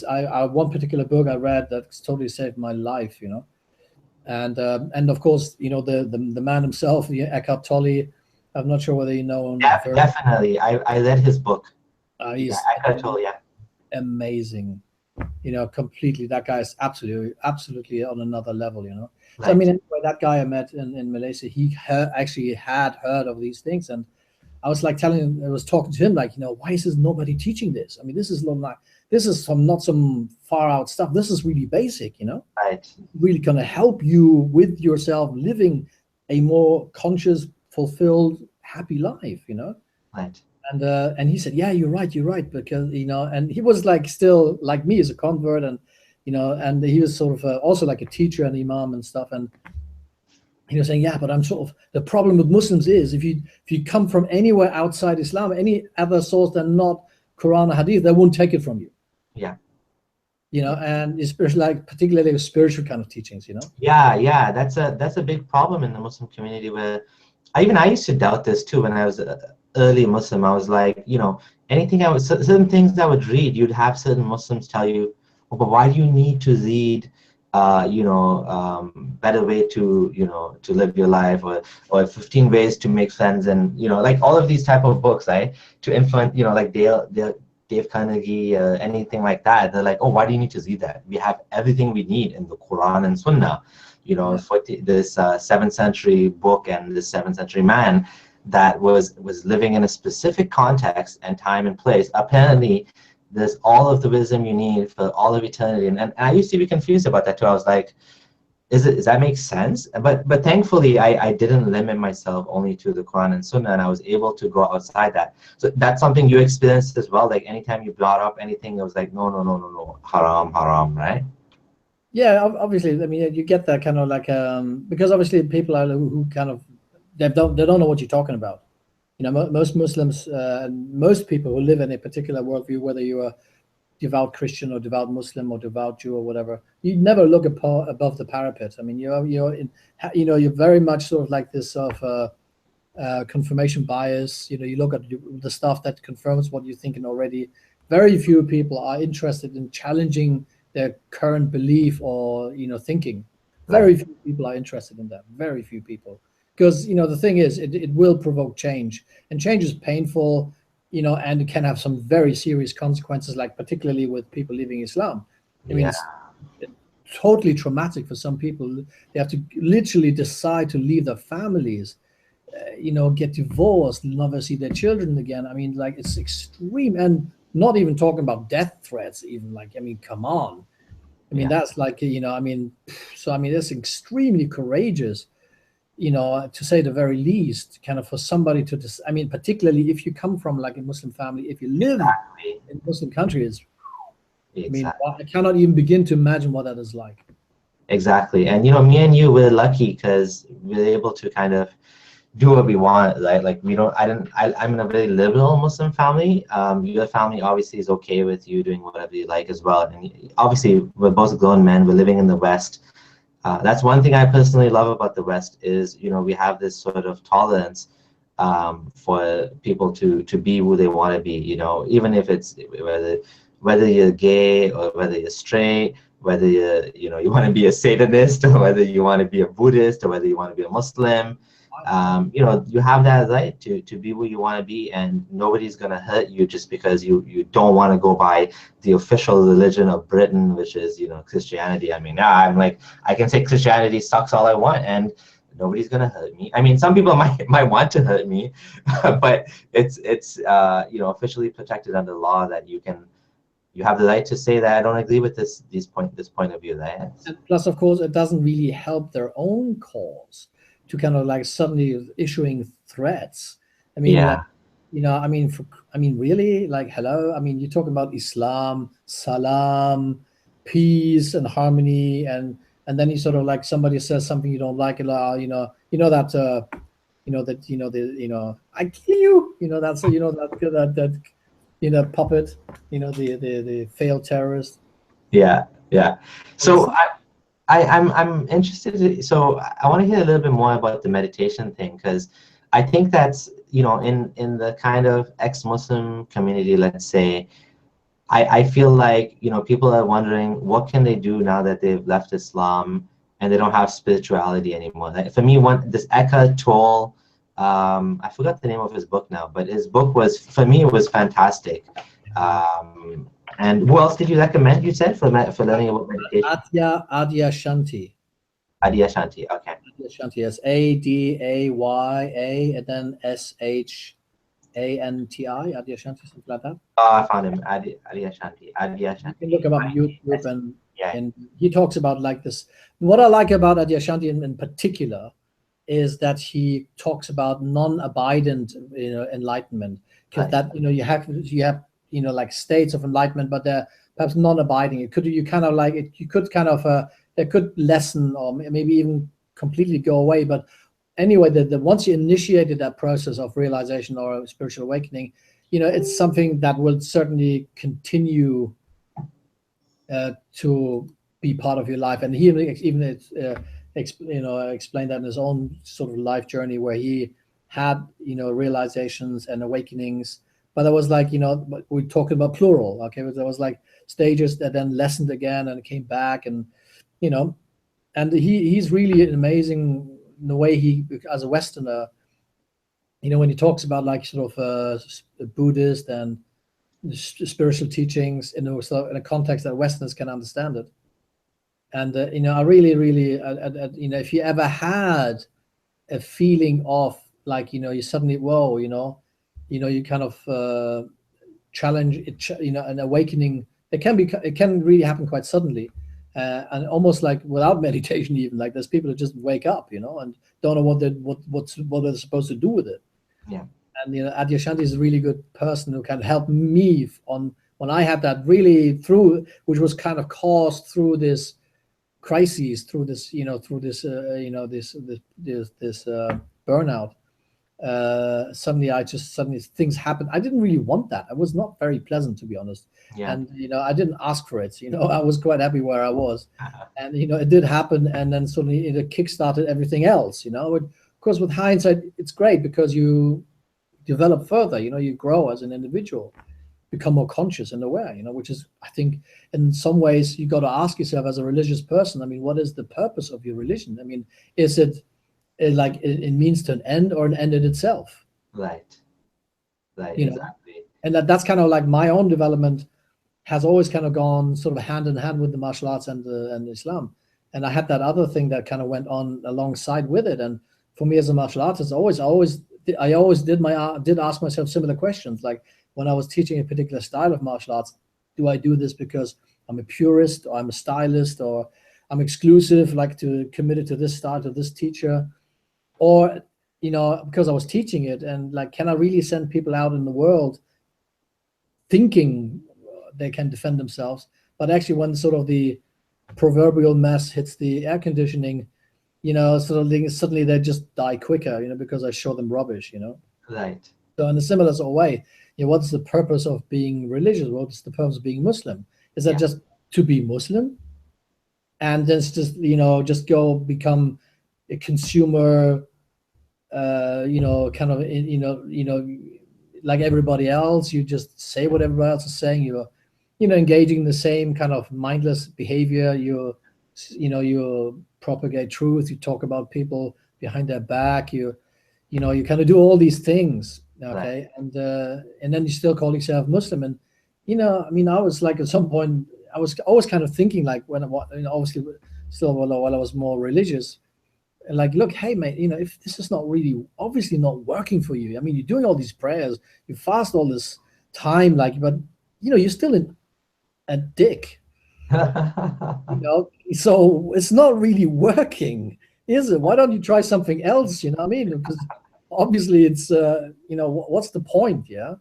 B: I one particular book I read that's totally saved my life, and of course, the man himself, Eckhart Tolle. I'm not sure whether you know him.
A: Definitely. I read his book. Yeah,
B: He's
A: Eckhart Tolle, yeah.
B: amazing, completely. That guy is absolutely on another level, So I
A: Right.
B: mean, anyway, that guy I met in Malaysia, he actually had heard of these things, and I was like I was talking to him like, why is nobody teaching this? I mean, this is not some far out stuff. This is really basic,
A: Right.
B: really going to help you with yourself living a more conscious, fulfilled, happy life,
A: Right.
B: and he said, yeah, you're right, because and he was like still like me as a convert, and and he was sort of also like a teacher and imam and stuff, and he was saying, yeah, but I'm sort of, the problem with Muslims is if you come from anywhere outside Islam, any other source than not Quran or Hadith, they won't take it from you.
A: Yeah.
B: And especially like particularly with spiritual kind of teachings,
A: Yeah, yeah. That's a big problem in the Muslim community, where I used to doubt this too when I was early Muslim. I was like, anything certain things I would read, you'd have certain Muslims tell you, oh, but why do you need to read, better way to, to live your life, or 15 ways to make friends, and, like all of these type of books, right? To influence, like Dave Carnegie, anything like that. They're like, oh, why do you need to read that? We have everything we need in the Quran and Sunnah.
B: Yeah.
A: For this 7th century book and this 7th century man that was living in a specific context and time and place. Apparently, there's all of the wisdom you need for all of eternity. And I used to be confused about that too. I was like, does that make sense? But thankfully, I didn't limit myself only to the Quran and Sunnah, and I was able to go outside that. So that's something you experienced as well. Like anytime you brought up anything, it was like, no, no, no, no, no, haram, haram, right?
B: Yeah, obviously, I mean, you get that kind of like because obviously people are who kind of they don't know what you're talking about. Most Muslims, most people who live in a particular worldview, whether you're a devout Christian or devout Muslim or devout Jew or whatever, you never look above the parapet. I mean, you're very much sort of like this sort of confirmation bias. You look at the stuff that confirms what you're thinking already. Very few people are interested in challenging their current belief or thinking.
A: Right.
B: Very few people are interested in that. Very few people, because the thing is, it will provoke change, and change is painful, and it can have some very serious consequences, like particularly with people leaving Islam. I mean,
A: Yeah.
B: it's totally traumatic for some people. They have to literally decide to leave their families, get divorced, never see their children again. I mean, like, it's extreme, and not even talking about death threats. Even like, I mean, come on. I mean,
A: Yeah.
B: that's like, I mean, so I mean, that's extremely courageous, to say the very least, kind of for somebody to. I mean, particularly if you come from like a Muslim family, if you live
A: Exactly.
B: in Muslim countries, I mean,
A: Exactly.
B: I cannot even begin to imagine what that is like.
A: Exactly. And me and you, we're lucky because we're able to kind of do what we want, right? Like we don't, I'm in a very liberal Muslim family. Your family obviously is okay with you doing whatever you like as well. And obviously we're both grown men, we're living in the West. That's one thing I personally love about the West is, we have this sort of tolerance for people to be who they want to be, even if it's whether you're gay or whether you're straight, whether you want to be a Satanist or whether you want to be a Buddhist or whether you want to be a Muslim. You have that right to be who you want to be, and nobody's going to hurt you just because you don't want to go by the official religion of Britain, which is, Christianity. I mean, I'm like, I can say Christianity sucks all I want, and nobody's going to hurt me. I mean, some people might want to hurt me, but it's officially protected under law that you have the right to say that I don't agree with this point of view, right?
B: And plus, of course, it doesn't really help their own cause to kind of like suddenly issuing threats. I mean,
A: Yeah.
B: like, I mean, really, like, hello. I mean, you're talking about Islam, salam, peace and harmony, and then you sort of like somebody says something you don't like, I kill you, that's that puppet, the failed terrorist.
A: Yeah. So
B: It's,
A: I'm interested. So I want to hear a little bit more about the meditation thing, because I think that's, in the kind of ex-Muslim community, let's say, I feel like, people are wondering what can they do now that they've left Islam and they don't have spirituality anymore. Like, for me, this Eckhart Tolle, I forgot the name of his book now, but his book for me, it was fantastic. And who else did you recommend, you said, for learning about meditation?
B: Adyashanti.
A: Adyashanti, okay.
B: Adyashanti, yes, Adaya, and then Shanti, Adyashanti, something like that.
A: I found him, Adyashanti.
B: You can look him up on YouTube,
A: Yeah.
B: and he talks about like this. What I like about Adyashanti in particular is that he talks about non-abident, enlightenment, because that you have like states of enlightenment, but they're perhaps non-abiding. You kind of like it. You could kind of it could lessen or maybe even completely go away. But anyway, the once you initiated that process of realization or spiritual awakening, it's something that will certainly continue to be part of your life. And he even explained that in his own sort of life journey, where he had realizations and awakenings, but there was like we're talking about plural, okay, but there was like stages that then lessened again and came back, and and he's really amazing in the way he, as a Westerner, when he talks about like sort of Buddhist and spiritual teachings in a context that Westerners can understand it. And I really, really, if you ever had a feeling of like you suddenly you kind of challenge it, an awakening. It can really happen quite suddenly, and almost like without meditation. Even like there's people who just wake up, and don't know what they're supposed to do with it.
A: Yeah.
B: And Adyashanti is a really good person who can help me on when I had that really which was kind of caused through this crises, through this this burnout. Suddenly things happened. I didn't really want that. It was not very pleasant, to be honest.
A: Yeah.
B: And I didn't ask for it. I was quite happy where I was, and it did happen. And then suddenly it kickstarted everything else. Of course, with hindsight, it's great because you develop further. You grow as an individual, become more conscious and aware. Which is, I think, in some ways, you got to ask yourself as a religious person. I mean, what is the purpose of your religion? I mean, is it like it means to an end or an end in itself?
A: Right.
B: Exactly. And that's kind of like my own development has always kind of gone sort of hand in hand with the martial arts and Islam. And I had that other thing that kind of went on alongside with it. And for me as a martial artist, I always did ask myself similar questions. Like when I was teaching a particular style of martial arts, do I do this because I'm a purist, or I'm a stylist, or I'm exclusive, like committed to this style, to this teacher, or because I was teaching it, and like, can I really send people out in the world thinking they can defend themselves, But actually, when sort of the proverbial mess hits the air conditioning, sort of thing, suddenly they just die quicker, because I show them rubbish.
A: Right.
B: So in a similar sort of way, what's the purpose of being religious? What's the purpose of being Muslim? Is that
A: Yeah.
B: just to be Muslim? And then it's just, just go become a consumer, kind of, like everybody else. You just say what everybody else is saying. You're, engaging in the same kind of mindless behavior. You propagate truth. You talk about people behind their back. You kind of do all these things. Okay.
A: Right.
B: And then you still call yourself Muslim. And, I mean, I was like, at some point, I was always kind of thinking, like, when obviously still while I was more religious, like, look, hey mate, if this is not really obviously not working for you, I mean, you're doing all these prayers, you fast all this time, like, but you're still a dick, so it's not really working, is it? Why don't you try something else? You know what I mean? Because obviously it's what's the point? Yeah.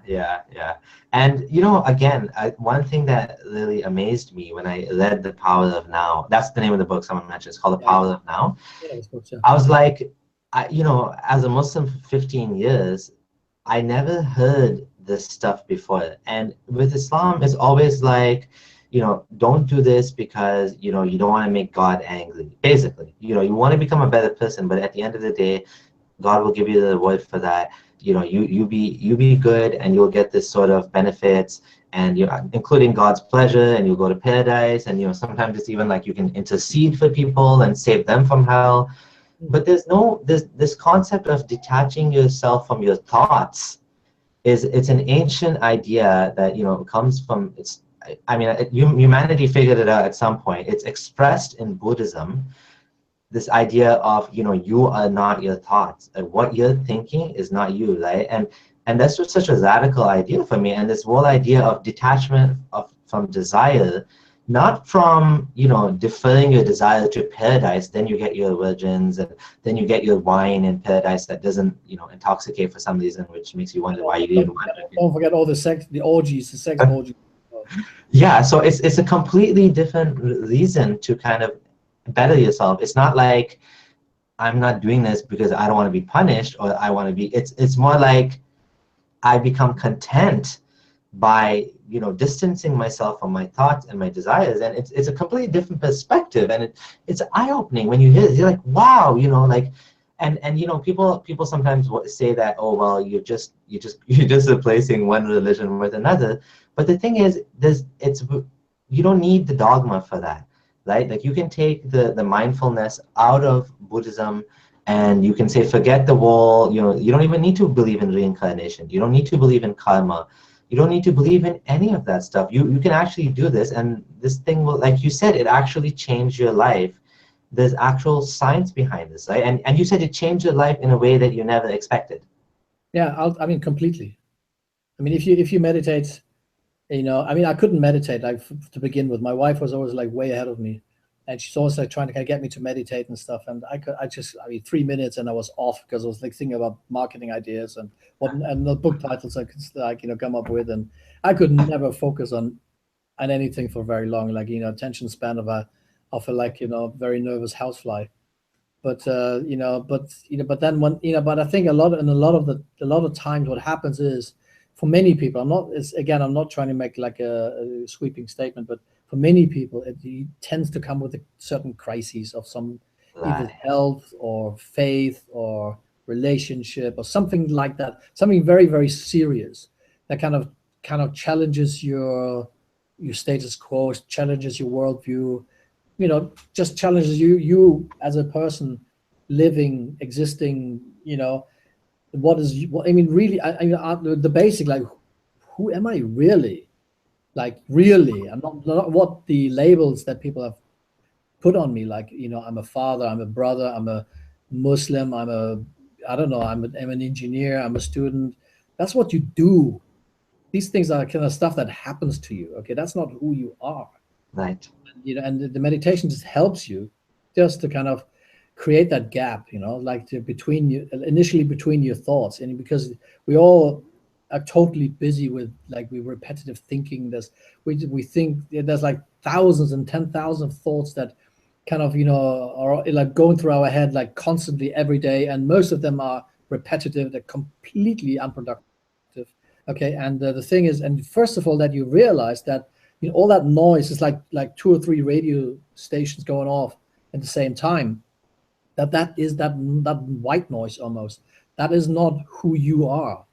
A: Yeah. And again, one thing that really amazed me when I read The Power of Now, that's the name of the book someone mentioned, it's called The
B: Yeah,
A: Power of Now.
B: yeah, I suppose, yeah.
A: I was like, as a Muslim for 15 years, I never heard this stuff before. And with Islam, it's always like, don't do this because, you don't want to make God angry. Basically, you want to become a better person, but at the end of the day, God will give you the reward for that. You be good, and you'll get this sort of benefits, and including God's pleasure, and you'll go to paradise. And sometimes it's even like you can intercede for people and save them from hell. But there's this concept of detaching yourself from your thoughts. It's an ancient idea that comes from humanity figured it out at some point. It's expressed in Buddhism, this idea of you are not your thoughts, and what you're thinking is not you, right? And that's just such a radical idea for me. And this whole idea of detachment from desire, not from deferring your desire to paradise, then you get your virgins, and then you get your wine in paradise that doesn't intoxicate for some reason, which makes you wonder why you even want to.
B: Don't forget all the sex orgies.
A: Yeah, so it's a completely different reason to kind of better yourself. It's not like I'm not doing this because I don't want to be punished, or I want to be. It's more like I become content by distancing myself from my thoughts and my desires, and it's a completely different perspective, and it's eye-opening when you hear it. You're like, wow, like, and people sometimes say that, oh well, you're just replacing one religion with another. But the thing is, you don't need the dogma for that, right? Like, you can take the mindfulness out of Buddhism, and you can say, forget the wall. You don't even need to believe in reincarnation. You don't need to believe in karma. You don't need to believe in any of that stuff. You can actually do this, and this thing will, like you said, it actually changed your life. There's actual science behind this, right? And you said it changed your life in a way that you never expected.
B: Yeah, I mean, completely. I mean, if you meditate, I mean, I couldn't meditate, like, to begin with. My wife was always like way ahead of me, and she's always like trying to kind of get me to meditate and stuff. And I mean, 3 minutes and I was off, because I was like thinking about marketing ideas and the book titles I could come up with, and I could never focus on anything for very long, like, attention span of a like, very nervous housefly. But but then but I think a lot of times what happens is, for many people, I'm not trying to make like a sweeping statement, but for many people it tends to come with a certain crises of some, either
A: Right.
B: health or faith or relationship or something like that, something very, very serious that kind of challenges your status quo, challenges your worldview, just challenges you as a person, living, existing. What I mean, really, the basic, like, who am I really? Like, really, I'm not what the labels that people have put on me, like, I'm a father, I'm a brother, I'm a Muslim, I don't know, I'm an engineer, I'm a student. That's what you do. These things are kind of stuff that happens to you. Okay, that's not who you are.
A: Right.
B: And the meditation just helps you just to kind of create that gap, like, between you, initially between your thoughts. And because we all are totally busy with like repetitive thinking. We think there's like thousands and 10,000 thoughts that kind of, you know, are like going through our head like constantly every day, and most of them are repetitive. They're completely unproductive. Okay, and the thing is, and first of all, that you realize that, you know, all that noise is like 2 or 3 radio stations going off at the same time. That is that white noise almost. That is not who you are.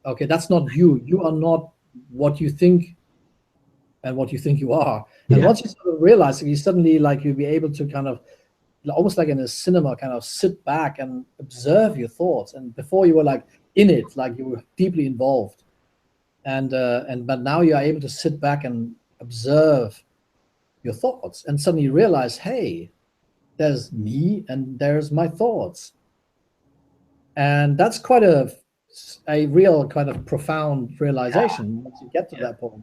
B: Okay, that's not you. You are not what you think and what you think you are. And once you sort of realize it, you suddenly like you'll be able to kind of almost like in a cinema kind of sit back and observe your thoughts. And before you were like in it, like you were deeply involved. But now you are able to sit back and observe your thoughts, and suddenly you realize, hey, there's me and there's my thoughts. And that's quite a real kind of profound realization once you get to that point.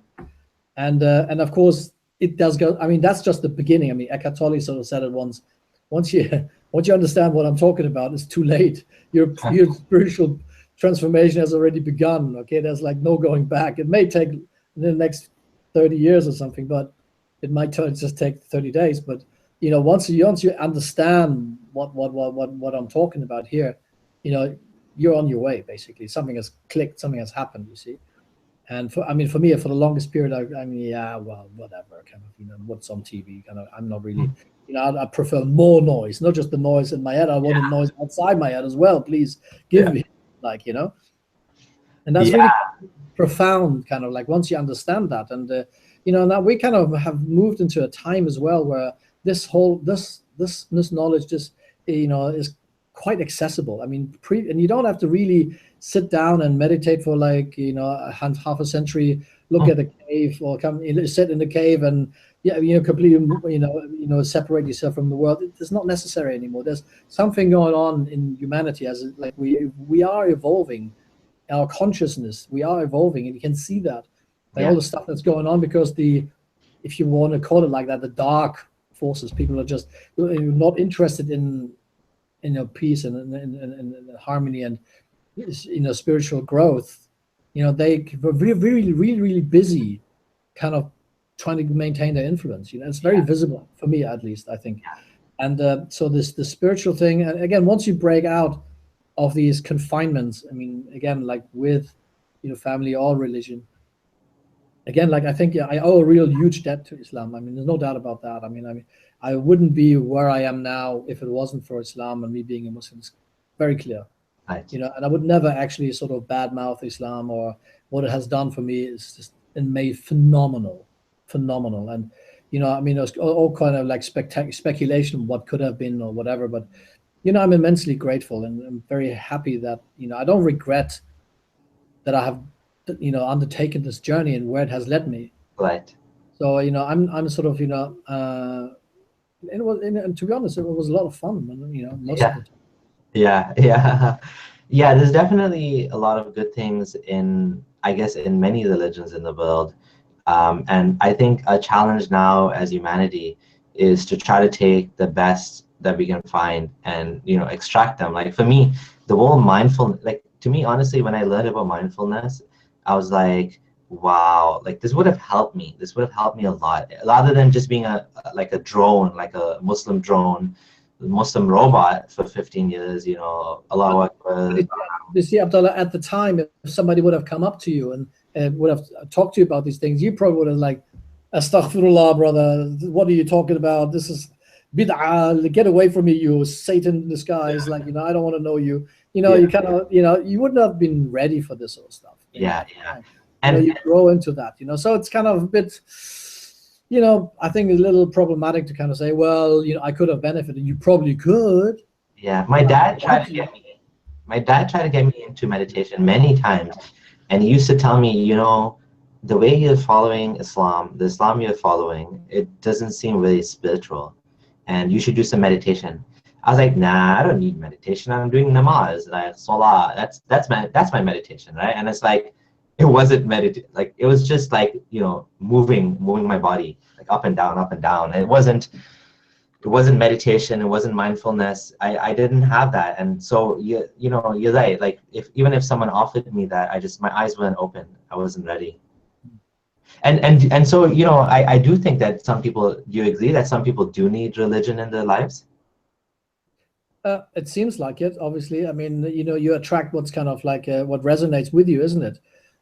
B: And of course it does go. I mean, that's just the beginning. I mean, Eckhart Tolle sort of said it once. Once you understand what I'm talking about, it's too late. Your spiritual transformation has already begun. Okay, there's like no going back. It may take the next 30 years or something, but it might just take 30 days. But you know, once you understand what I'm talking about here, you know, you're on your way. Basically, something has clicked, something has happened. You see. And for me, for the longest period, I mean, yeah, well, whatever, kind of, you know, what's on TV, kind of, I'm not really, you know, I prefer more noise, not just the noise in my head. I want the noise outside my head as well. Please give me, like, you know, and that's really profound, kind of like once you understand that. And, you know, now we kind of have moved into a time as well where this knowledge just, you know, is quite accessible. I mean, and you don't have to really sit down and meditate for like, you know, half a century, look at a cave or sit in the cave and completely, you know, separate yourself from the world. It's not necessary anymore. There's something going on in humanity as like we are evolving, our consciousness, we are evolving, and you can see that by all the stuff that's going on, because if you want to call it like that, the dark forces, people are just not interested in peace and harmony and, you know, spiritual growth. You know, they were really busy kind of trying to maintain their influence. You know, it's very visible for me, at least, I think. And so the spiritual thing, and again, once you break out of these confinements, I mean, again, like with, you know, family or religion, again, like I think I owe a real huge debt to Islam. I mean, there's no doubt about that. I mean, I wouldn't be where I am now if it wasn't for Islam and me being a Muslim. It's very clear.
A: Right.
B: You know, and I would never actually sort of badmouth Islam or what it has done for me. Is just made phenomenal. And, you know, I mean, there's all kind of like speculation, what could have been or whatever. But, you know, I'm immensely grateful, and I'm very happy that, you know, I don't regret that I have, you know, undertaken this journey and where it has led me.
A: Right.
B: So, you know, I'm sort of, you know, and to be honest, it was a lot of fun, you know, most of the time.
A: Yeah, there's definitely a lot of good things in many religions in the world. And I think a challenge now as humanity is to try to take the best that we can find and, you know, extract them. Like for me, the whole mindfulness, like to me, honestly, when I learned about mindfulness, I was like, wow, like this would have helped me. This would have helped me a lot, rather than just being a drone, like a Muslim drone, Muslim robot for 15 years, you know, Allahu Akbar.
B: You see, Abdullah, at the time, if somebody would have come up to you and would have talked to you about these things, you probably would have like, astaghfirullah, brother, what are you talking about? This is bid'ah, get away from me, you Satan in disguise. Like, you know, I don't want to know you. You know, you kind of, you know, you wouldn't have been ready for this sort of stuff. And you grow into that, you know, so it's kind of a bit, you know, I think it's a little problematic to kind of say, well, you know, I could have benefited. You probably could.
A: Yeah, my dad tried to get me into meditation many times, and he used to tell me, you know, the way you're following Islam, the Islam you're following, it doesn't seem really spiritual, and you should do some meditation. I was like, nah, I don't need meditation. I'm doing namaz, like salah. That's my meditation, right? And it's like, it wasn't meditation. Like it was just like, you know, moving my body like up and down. And it wasn't it wasn't meditation, it wasn't mindfulness. I didn't have that. And so you know, you're right. Like even if someone offered me that, my eyes weren't open. I wasn't ready. And so, you know, I do think that some people, do you agree that some people do need religion in their lives?
B: It seems like it, obviously. I mean, you know, you attract what's kind of like what resonates with you, isn't it?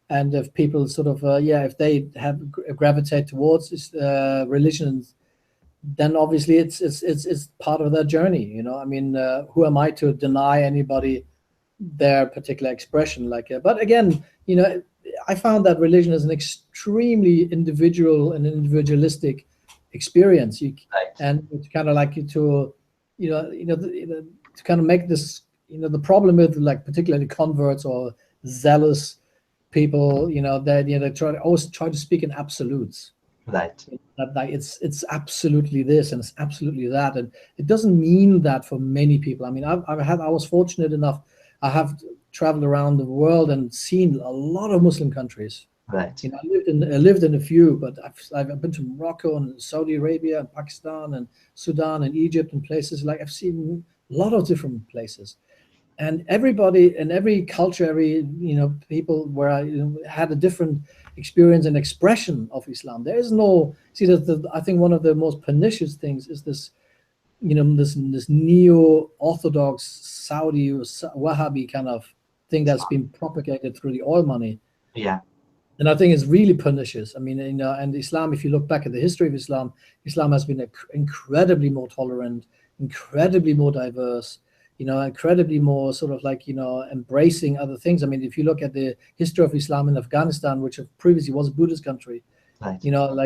B: And if people sort of, if they have gravitate towards religions, then obviously it's part of their journey. You know, I mean, who am I to deny anybody their particular expression? Like, but again, you know, I found that religion is an extremely individual and individualistic experience. And it's kind of like to, to kind of make this, you know, the problem with like particularly converts or zealous people, you know, that they always try to speak in absolutes.
A: Right.
B: That like it's absolutely this and it's absolutely that, and it doesn't mean that for many people. I mean, I was fortunate enough. I have traveled around the world and seen a lot of Muslim countries.
A: Right.
B: You know, I lived in a few, but I've been to Morocco and Saudi Arabia and Pakistan and Sudan and Egypt and places like I've seen a lot of different places, and everybody in every culture, every people where I had a different experience and expression of Islam. There is no I think one of the most pernicious things is this, this neo-orthodox Saudi Wahhabi kind of thing that's been propagated through the oil money.
A: Yeah.
B: And I think it's really pernicious. I mean, and Islam, if you look back at the history of Islam, Islam has been incredibly more tolerant, incredibly more diverse, incredibly more sort of like, embracing other things. I mean, if you look at the history of Islam in Afghanistan, which previously was a Buddhist country,
A: right.
B: they have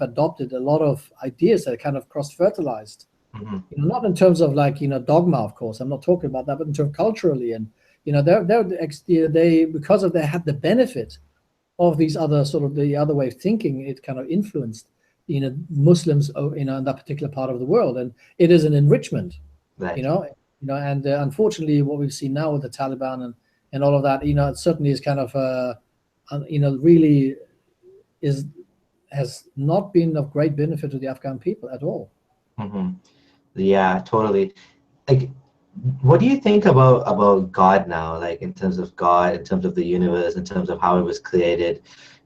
B: adopted a lot of ideas that are kind of cross-fertilized.
A: Mm-hmm.
B: Not in terms of like, dogma, of course, I'm not talking about that, but in terms of culturally, and they because of they had the benefit of these other sort of the other way of thinking, it kind of influenced Muslims in that particular part of the world, and it is an enrichment.
A: Right.
B: And unfortunately, what we've seen now with the Taliban and all of that, it certainly is kind of really has not been of great benefit to the Afghan people at all.
A: Mm-hmm. Yeah, totally. Like, what do you think about God now? Like in terms of God, in terms of the universe, in terms of how it was created,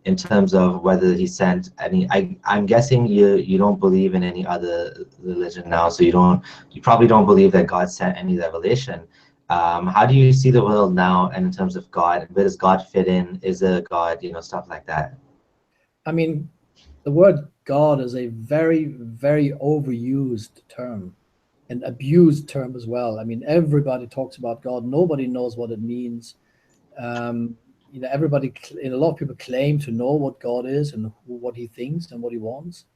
A: in terms of whether he sent any. I'm guessing you don't believe in any other religion now, so you probably don't believe that God sent any revelation. How do you see the world now, and in terms of God, where does God fit in? Is there a God? Stuff like that.
B: I mean, the word God is a very, very overused term, an abused term as well. I mean, everybody talks about God. Nobody knows what it means. Everybody, a lot of people claim to know what God is and what he thinks and what he wants.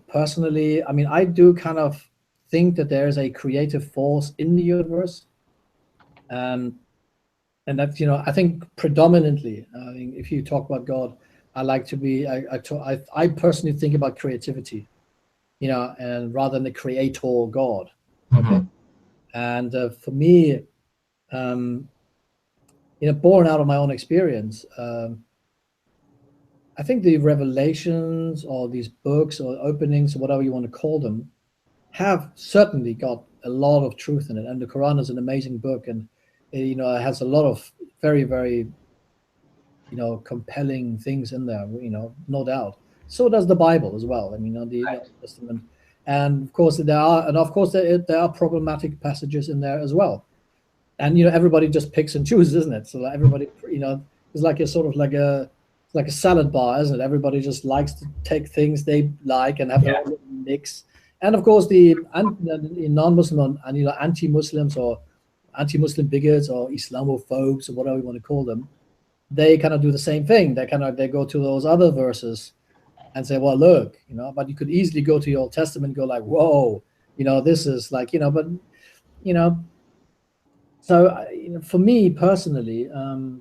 B: Personally, I mean, I do kind of think that there is a creative force in the universe. And that's, I think predominantly, if you talk about God, I like to be, I personally think about creativity, and rather than the creator God. Okay.
A: Mm-hmm.
B: And for me, born out of my own experience, I think the revelations or these books or openings or whatever you want to call them have certainly got a lot of truth in it. And the Quran is an amazing book, and it has a lot of very, very compelling things in there, no doubt. So does the Bible as well. I mean, the Old Testament, and of course there are problematic passages in there as well. And everybody just picks and chooses, isn't it? So like everybody, it's like a sort of like a salad bar, isn't it? Everybody just likes to take things they like and have their own mix. And of course, the non-Muslim and anti-Muslims or anti-Muslim bigots or Islamophobes or whatever you want to call them, they kind of do the same thing. They go to those other verses and say, well, look, but you could easily go to your Old Testament and go like, whoa, this is like, but so for me personally, have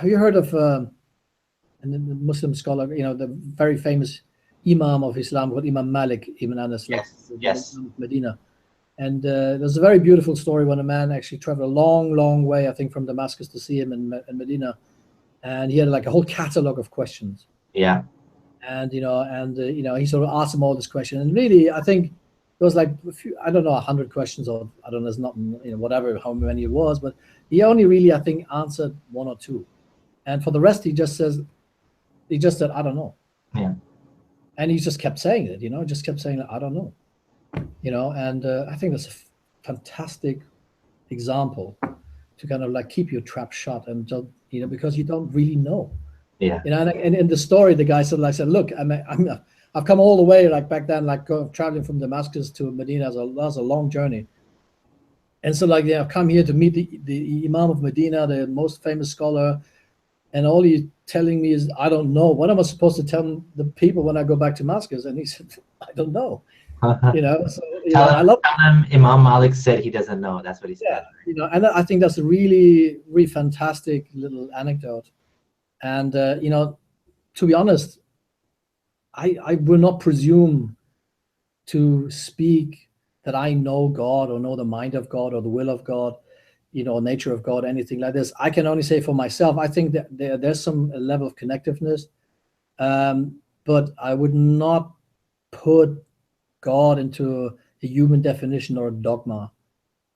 B: you heard of and the Muslim scholar, the very famous imam of Islam called Imam Malik ibn Anas,
A: yes.
B: Medina. And there's a very beautiful story when a man actually traveled a long, long way, I think, from Damascus to see him in Medina. and he had like a whole catalog of questions.
A: Yeah.
B: And he sort of asked him all this question, and really, I think it was like a few, I don't know, 100 questions, or I don't know, it's not, whatever, how many it was, but he only really, I think, answered one or two, and for the rest, he just said, I don't know.
A: Yeah.
B: And he just kept saying it, just kept saying, I don't know, and I think that's a fantastic example to kind of like keep your trap shut, and just, because you don't really know.
A: Yeah.
B: And in the story, the guy said, look, I've come all the way, like back then, like traveling from Damascus to Medina, that's a long journey. And so like, I've come here to meet the Imam of Medina, the most famous scholar, and all he's telling me is, I don't know. What am I supposed to tell the people when I go back to Damascus? And he said, I don't know. So I love.
A: Tell him Imam Malik said he doesn't know. That's what he said.
B: Yeah, and I think that's a really, really fantastic little anecdote. And to be honest, I will not presume to speak that I know God or know the mind of God or the will of God, nature of God, anything like this. I can only say for myself, I think that there's some level of connectiveness, but I would not put God into a human definition or a dogma.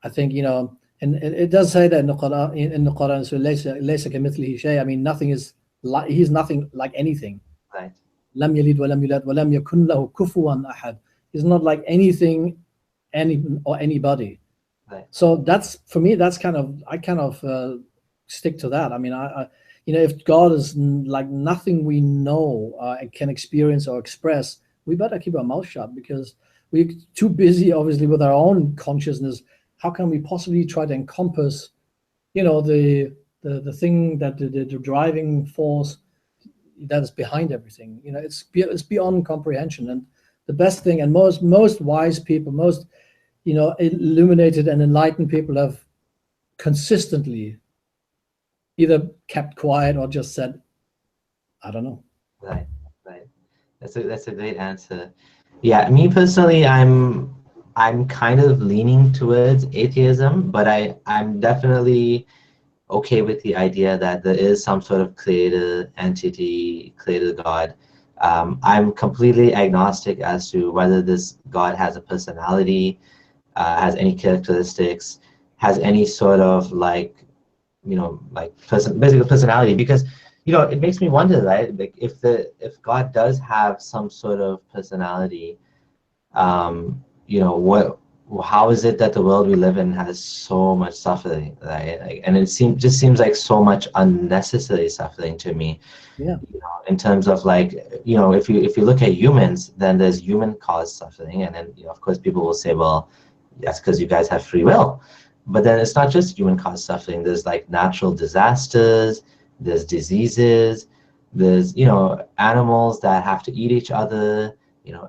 B: I think, and it does say that in the Quran, so laysa kamithlihi shay. I mean, nothing is like, he's nothing like anything.
A: Right.
B: Lam yalid wa lam yulad wa lam yakun lahu kufuwan ahad. He's not like anything, or anybody.
A: Right.
B: So that's, for me, that's I kind of stick to that. I mean, I if God is like nothing we know and can experience or express, we better keep our mouth shut, because we're too busy, obviously, with our own consciousness. How can we possibly try to encompass, the thing that the driving force that is behind everything? It's beyond comprehension. And the best thing, and most wise people, most illuminated and enlightened people have consistently either kept quiet or just said, I don't know.
A: Right. That's a great answer. Yeah, me personally, I'm kind of leaning towards atheism, but I'm definitely okay with the idea that there is some sort of creator entity, creator God. I'm completely agnostic as to whether this God has a personality, has any characteristics, has any sort of basically personality, because it makes me wonder, right? Like if God does have some sort of personality, how is it that the world we live in has so much suffering, right? Like, and it seems like so much unnecessary suffering to me.
B: Yeah.
A: In terms of if you look at humans, then there's human caused suffering, and then of course people will say, well, that's because you guys have free will. But then it's not just human caused suffering. There's like natural disasters, there's diseases, there's animals that have to eat each other,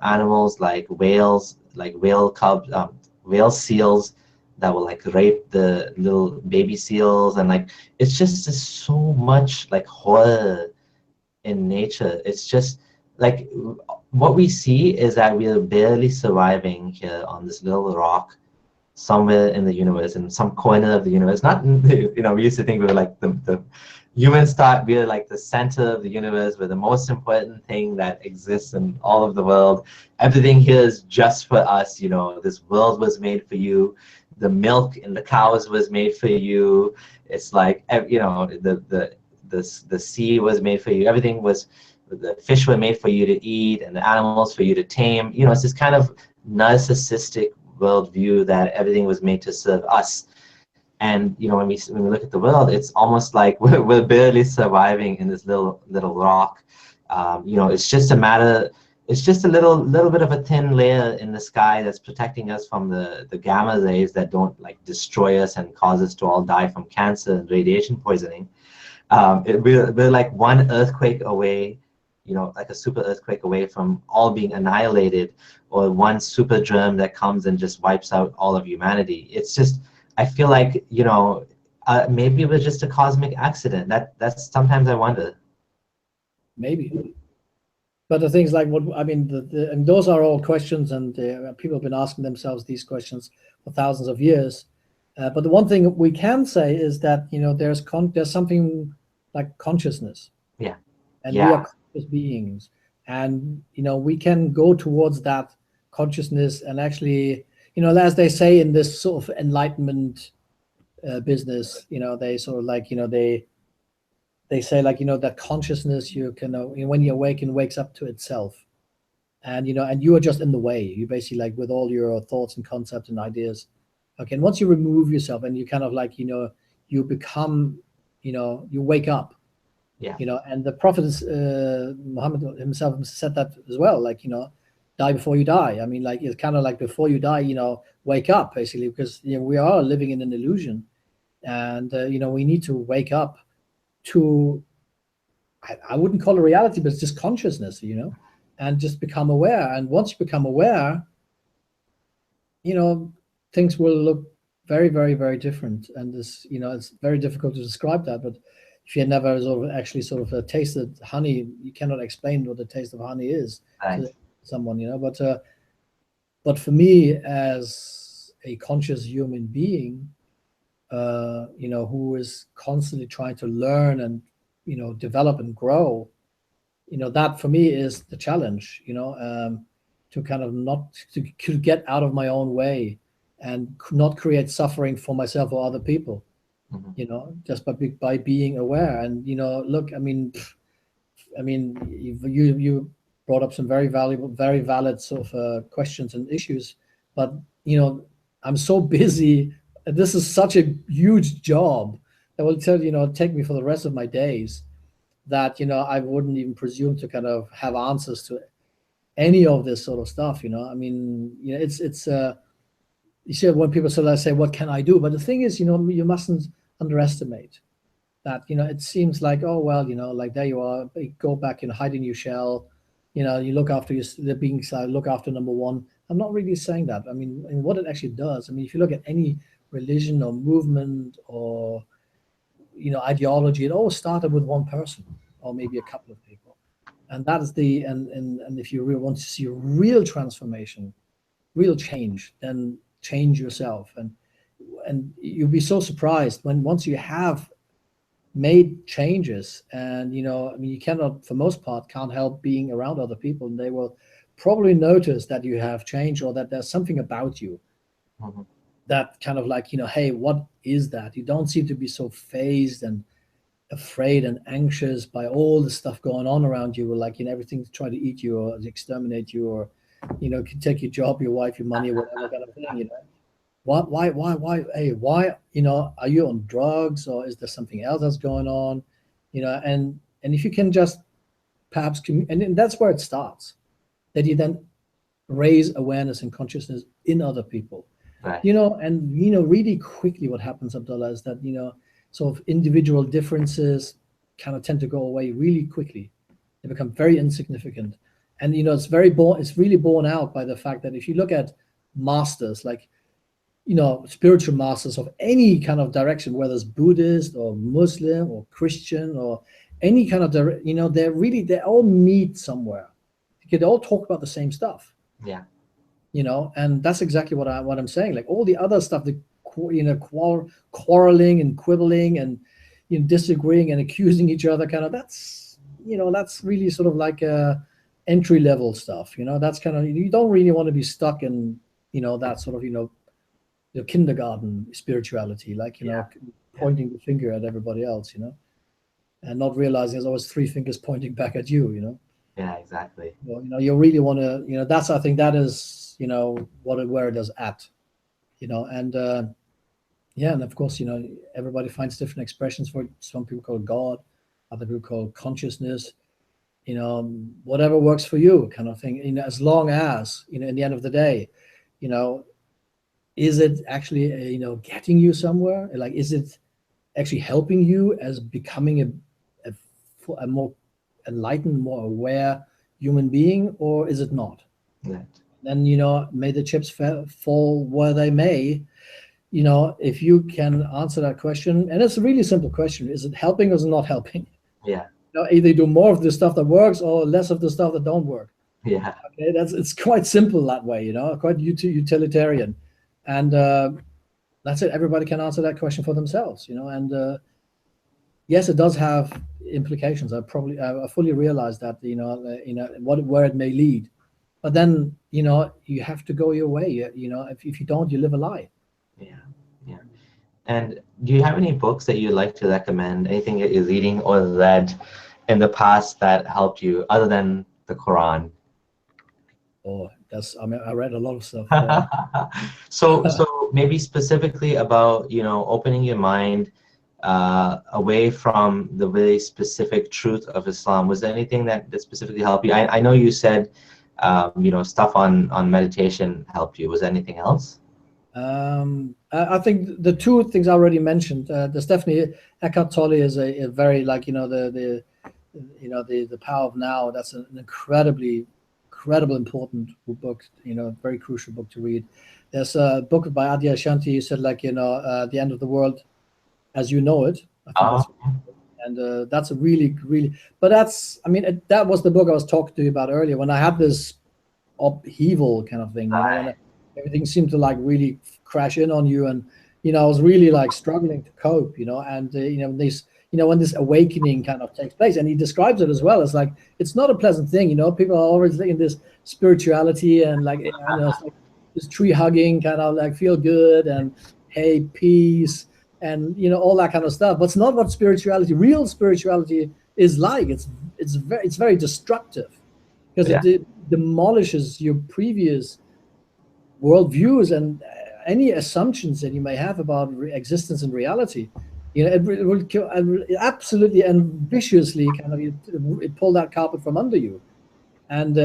A: animals like whales, like whale cubs, whale seals that will like rape the little baby seals, and like it's just so much like horror in nature. It's just like what we see is that we are barely surviving here on this little rock somewhere in the universe, in some corner of the universe. Not we used to think we were like the humans thought we are like the center of the universe, we're the most important thing that exists in all of the world. Everything here is just for us. This world was made for you, the milk in the cows was made for you. It's like the sea was made for you. Everything was, the fish were made for you to eat, and the animals for you to tame. It's this kind of narcissistic worldview that everything was made to serve us. And when we look at the world, it's almost like we're barely surviving in this little rock. It's just a little bit of a thin layer in the sky that's protecting us from the gamma rays that don't like destroy us and cause us to all die from cancer and radiation poisoning. We're like one earthquake away, like a super earthquake away from all being annihilated, or one super germ that comes and just wipes out all of humanity. It's just, I feel like, maybe it was just a cosmic accident. That's sometimes I wonder.
B: Maybe. But the things like and those are all questions, and people have been asking themselves these questions for thousands of years. But the one thing we can say is that there's something like consciousness.
A: Yeah.
B: And we are conscious beings. And, we can go towards that consciousness and actually, as they say in this sort of enlightenment business, they sort of like, they say like, that consciousness, you can, when you awaken, wakes up to itself. And, and you are just in the way. You basically like with all your thoughts and concepts and ideas. Okay. And once you remove yourself and you kind of like, you become, you wake up.
A: Yeah.
B: And the Prophet Muhammad himself said that as well, like, die before you die. I mean, like, it's kind of like before you die, wake up basically, because we are living in an illusion, and we need to wake up to, I wouldn't call it reality, but it's just consciousness, and just become aware. And once you become aware, things will look very, very, very different. And this, it's very difficult to describe that, but if you never sort of actually sort of tasted honey, you cannot explain what the taste of honey is to someone, but for me, as a conscious human being, who is constantly trying to learn and, develop and grow, that for me is the challenge, to kind of not to get out of my own way and not create suffering for myself or other people. Just by being aware. And look, I mean, you brought up some very valuable, very valid sort of questions and issues, but I'm so busy, and this is such a huge job that will take me for the rest of my days, that I wouldn't even presume to kind of have answers to any of this sort of stuff. I mean, it's you see when people say, what can I do? But the thing is, you mustn't underestimate that. It seems like, oh well, like there you are, go back and hide in your shell, you look after the beings, look after number one. I'm not really saying that. I mean, and what it actually does, I mean, if you look at any religion or movement or ideology, it always started with one person or maybe a couple of people. And that is and if you really want to see a real transformation, real change, then change yourself. And you'll be so surprised once you have made changes. And I mean, you cannot, for most part, can't help being around other people, and they will probably notice that you have changed, or that there's something about you that kind of like, hey, what is that? You don't seem to be so phased and afraid and anxious by all the stuff going on around you, like everything to try to eat you or exterminate you, or can take your job, your wife, your money, whatever kind of thing. What? Why? Hey, why? Are you on drugs, or is there something else that's going on? And if you can just perhaps, and that's where it starts, that you then raise awareness and consciousness in other people.
A: Right.
B: And really quickly what happens, Abdullah, is that sort of individual differences kind of tend to go away really quickly. They become very insignificant. And it's really borne out by the fact that if you look at masters, like spiritual masters of any kind of direction, whether it's Buddhist or Muslim or Christian or any kind of they all meet somewhere. They all talk about the same stuff.
A: Yeah.
B: And that's exactly what I'm saying. Like all the other stuff, the quarreling and quibbling and disagreeing and accusing each other, kind of, that's really sort of like entry level stuff. That's kind of, you don't really want to be stuck in that sort of the kindergarten spirituality, like pointing the finger at everybody else, and not realizing there's always three fingers pointing back at you.
A: Yeah, exactly.
B: Well, you really want to, that's, I think that is, where it is at, and and of course, everybody finds different expressions for it. Some people call it God, other people call it consciousness, whatever works for you, kind of thing. As long as, in the end of the day, is it actually, getting you somewhere? Like, is it actually helping you as becoming a more enlightened, more aware human being, or is it not?
A: Right.
B: Then, may the chips fall where they may. If you can answer that question, and it's a really simple question, is it helping or is it not helping?
A: Yeah.
B: Either do more of the stuff that works or less of the stuff that don't work.
A: Yeah.
B: Okay, it's quite simple that way, quite utilitarian. And that's it. Everybody can answer that question for themselves, and yes, it does have implications. I fully realize that, where it may lead, but then, you have to go your way. If you don't, you live a lie.
A: Yeah, yeah. And do you have any books that you'd like to recommend? Anything that you're reading or read in the past that helped you, other than the Quran?
B: Oh, I read a lot of stuff.
A: So maybe specifically about, opening your mind away from the very specific truth of Islam. Was there anything that specifically helped you? I know you said, stuff on meditation helped you. Was there anything else?
B: I think the two things I already mentioned. There's definitely Eckhart Tolle is a very, the Power of Now. That's an incredibly important book. Very crucial book to read. There's a book by Adyashanti. He said, the end of the world as you know it. I think that's a really, but that was the book I was talking to you about earlier, when I had this upheaval kind of thing, when everything seemed to really crash in on you, and I was really struggling to cope, and when this awakening kind of takes place, and he describes it as well as it's not a pleasant thing. People are always thinking this spirituality and it's this tree hugging kind of feel good and hey, peace, and all that kind of stuff. But it's not what real spirituality is like. It's very destructive, because it demolishes your previous worldviews and any assumptions that you may have about existence and reality. It will absolutely and viciously it pull that carpet from under you. And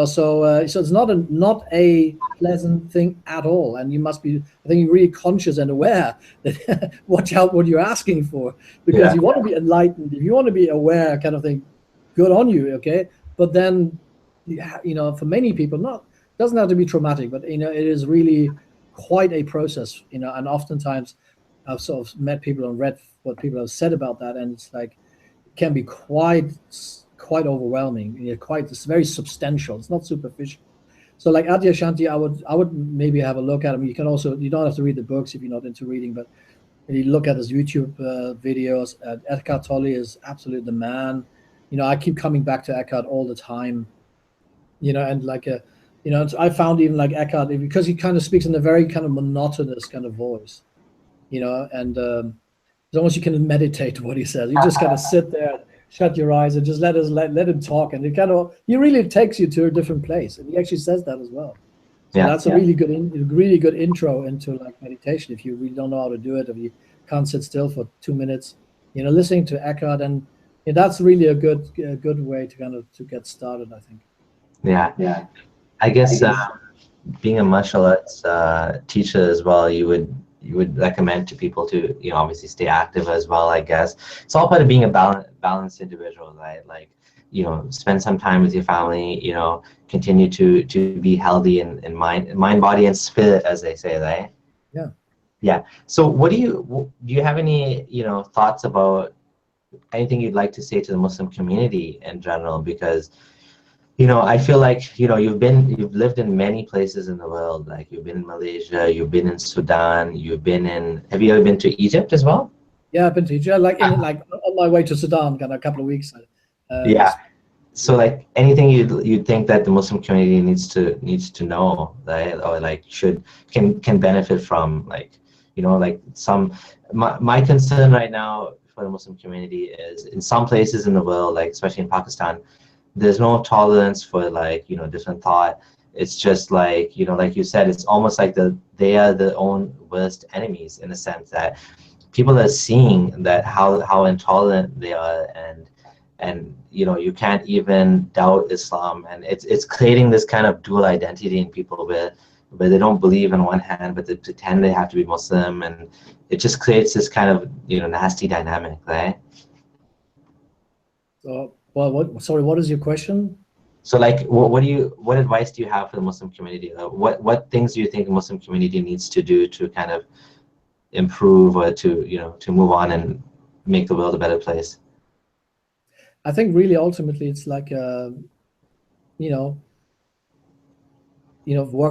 B: so it's not a pleasant thing at all, and you must be, I think, really conscious and aware that watch out what you're asking for, because you want to be enlightened, if you want to be aware, kind of thing, good on you, okay? But then, for many people, doesn't have to be traumatic, but it is really quite a process, and oftentimes I've sort of met people and read what people have said about that, and it's it can be quite overwhelming. It's very substantial. It's not superficial. So Adyashanti, I would maybe have a look at him. You don't have to read the books if you're not into reading, but you look at his YouTube videos. Eckhart Tolle is absolutely the man. I keep coming back to Eckhart all the time. And I found even Eckhart, because he kind of speaks in a very kind of monotonous kind of voice, and it's almost you can meditate what he says. You just kind of sit there, shut your eyes, and just let him talk, and he really takes you to a different place, and he actually says that as well. So that's a really good intro into meditation. If you really don't know how to do it, if you can't sit still for 2 minutes, listening to Eckhart, and that's really a good way to get started, I think.
A: Yeah. I guess being a martial arts teacher as well, you would recommend to people to obviously stay active as well. I guess it's all part of being a balanced individual, right? Spend some time with your family. Continue to be healthy in mind, body, and spirit, as they say, right? Yeah. So, do you have any thoughts about anything you'd like to say to the Muslim community in general? Because I feel like, you've lived in many places in the world. You've been in Malaysia, you've been in Sudan, have you ever been to Egypt as well?
B: Yeah, I've been to Egypt, on my way to Sudan, a couple of weeks.
A: So anything you'd think that the Muslim community needs to know, right? Or can benefit from, my concern right now for the Muslim community is, in some places in the world, especially in Pakistan, there's no tolerance for different thought. It's just like you said, it's almost like they are their own worst enemies, in a sense that people are seeing that how intolerant they are, and you can't even doubt Islam, and it's creating this kind of dual identity in people where they don't believe on one hand, but they pretend they have to be Muslim, and it just creates this kind of nasty dynamic, right?
B: So, what is your question?
A: So what advice do you have for the Muslim community? What things do you think the Muslim community needs to do to kind of improve, or to move on and make the world a better place?
B: I think really ultimately it's work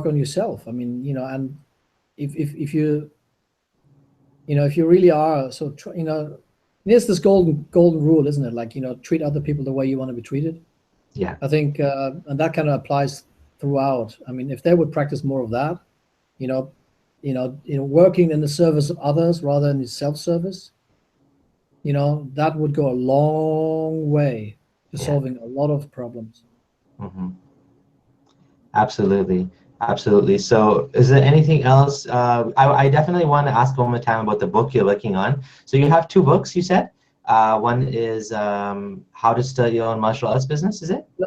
B: on yourself. I mean, and if you really are, so There's this golden rule, isn't it? Like, treat other people the way you want to be treated.
A: Yeah.
B: I think, and that kind of applies throughout. I mean, if they would practice more of that, working in the service of others rather than the self-service, that would go a long way to solving a lot of problems.
A: Mm-hmm. Absolutely. Absolutely. So is there anything else? I definitely want to ask one more time about the book you're working on. So you have two books, you said? One is How to Start Your Own Martial Arts Business, is it?
B: No,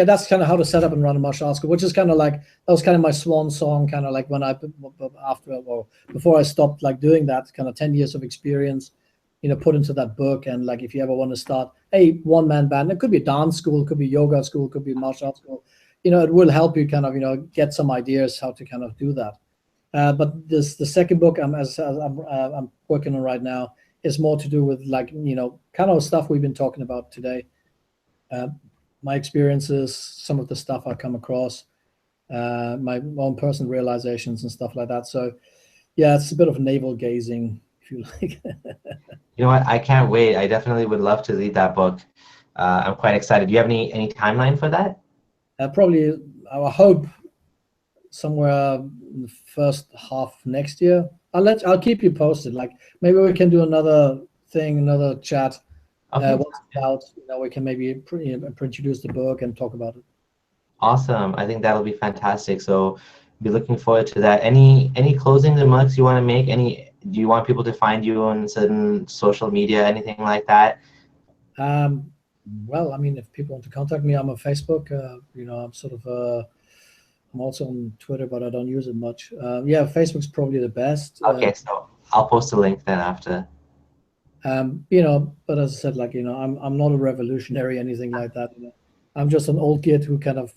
B: that's kind of how to set up and run a martial arts school, which is kind of like, that was kind of my swan song, kind of like when before I stopped like doing that, kind of 10 years of experience, put into that book. And like, if you ever want to start a one-man band, it could be a dance school, it could be yoga school, it could be a martial arts school, it will help you kind of, get some ideas how to kind of do that. But the second book I'm working on right now is more to do with like, kind of stuff we've been talking about today. My experiences, some of the stuff I come across, my own personal realizations and stuff like that. So yeah, it's a bit of navel gazing, if you like.
A: You know what? I can't wait. I definitely would love to read that book. I'm quite excited. Do you have any timeline for that?
B: Probably, I hope somewhere in the first half next year. I'll keep you posted. Like, maybe we can do another chat.
A: Okay.
B: Once it's out, we can maybe introduce the book and talk about it.
A: Awesome. I think that'll be fantastic. So be looking forward to that. Any closing remarks you want to make? Do you want people to find you on certain social media, anything like that?
B: Well, I mean, if people want to contact me, I'm on Facebook. I'm sort of I'm also on Twitter, but I don't use it much. Yeah, Facebook's probably the best.
A: Okay, so I'll post a link then after.
B: But as I said, like, I'm not a revolutionary, anything like that. I'm just an old kid who kind of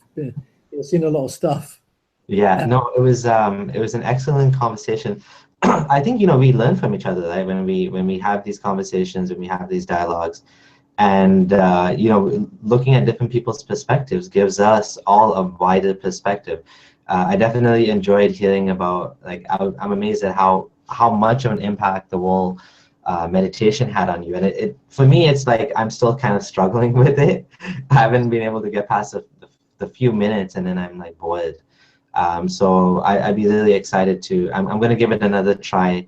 B: seen a lot of stuff.
A: Yeah, no, it was an excellent conversation. I think we learn from each other, right? When we have these conversations, when we have these dialogues, and looking at different people's perspectives gives us all a wider perspective. I definitely enjoyed hearing about, like, I'm amazed at how much of an impact the whole meditation had on you. And it for me, it's like I'm still kind of struggling with it. I haven't been able to get past the few minutes, and then I'm like bored. So I'd be really excited to. I'm going to give it another try.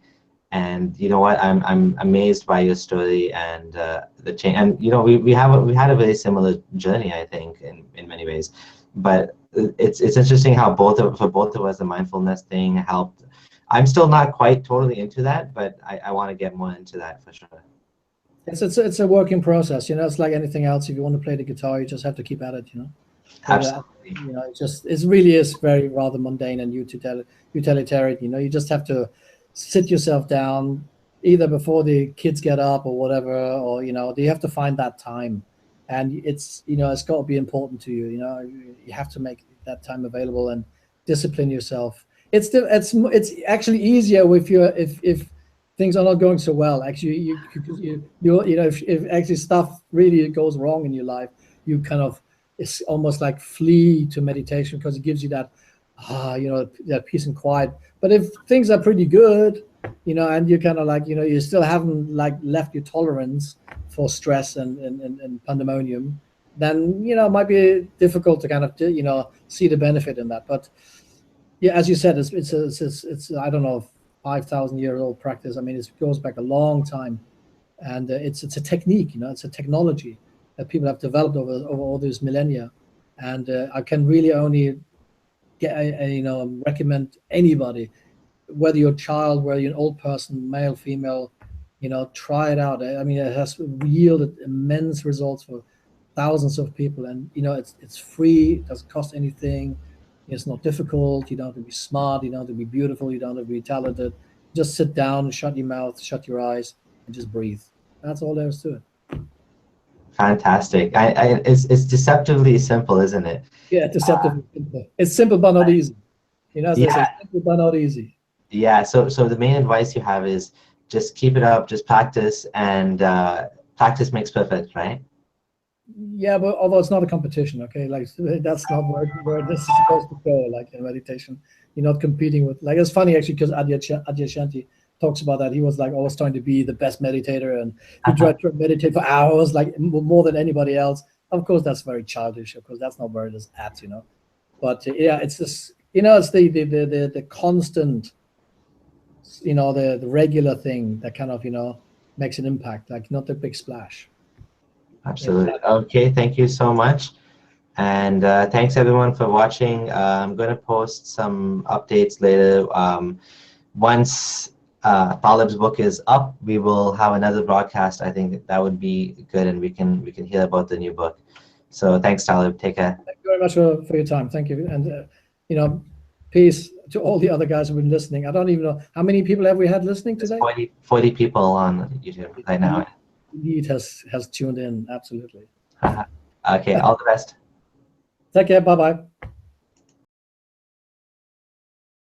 A: And you know what? I'm amazed by your story and the change. And we had a very similar journey, I think, in many ways. But it's interesting how for both of us the mindfulness thing helped. I'm still not quite totally into that, but I want to get more into that for sure.
B: It's a working process. It's like anything else. If you want to play the guitar, you just have to keep at it.
A: Absolutely.
B: It really is very rather mundane and utilitarian. You just have to sit yourself down either before the kids get up or whatever, or you have to find that time, and it's got to be important to you. You have to make that time available and discipline yourself. It's actually easier if things are not going so well. Actually, if actually stuff really goes wrong in your life, you kind of, it's almost like flee to meditation, because it gives you that that peace and quiet. But if things are pretty good, and you kind of like, you still haven't like left your tolerance for stress and pandemonium, then it might be difficult to kind of see the benefit in that. But yeah, as you said, it's I don't know, 5,000-year-old practice. I mean, it goes back a long time, and it's a technique. It's a technology that people have developed over all these millennia, and I can really only recommend anybody, whether you're a child, whether you're an old person, male, female, try it out. I mean, it has yielded immense results for thousands of people, and it's free. It doesn't cost anything. It's not difficult. You don't have to be smart. You don't have to be beautiful. You don't have to be talented. Just sit down, shut your mouth, shut your eyes, and just breathe. That's all there is to it.
A: Fantastic. It's deceptively simple, isn't it?
B: Yeah, deceptively simple. It's simple but not easy. As they say, simple but not easy.
A: Yeah. So the main advice you have is just keep it up, just practice, and practice makes perfect, right?
B: Yeah, but although it's not a competition, okay, like that's not where this is supposed to go. Like in meditation, you're not competing with. Like, it's funny actually, because Adyashanti talks about that. He was like always trying to be the best meditator, and he tried to meditate for hours, like more than anybody else. Of course, that's very childish. Of course, that's not where it is at, you know. But yeah, it's this, you know, it's the constant, you know, the regular thing that kind of, you know, makes an impact, like not the big splash.
A: Absolutely. Okay, thank you so much. And thanks everyone for watching. I'm going to post some updates later. Once Talib's book is up, we will have another broadcast. I think that would be good, and we can hear about the new book. So thanks, Talib. Take care.
B: Thank you very much for your time. Thank you. And, you know, peace to all the other guys who've been listening. I don't even know, how many people have we had listening today?
A: 40 people on YouTube right now.
B: Indeed has tuned in, absolutely.
A: Okay, all the best.
B: Take care, bye-bye.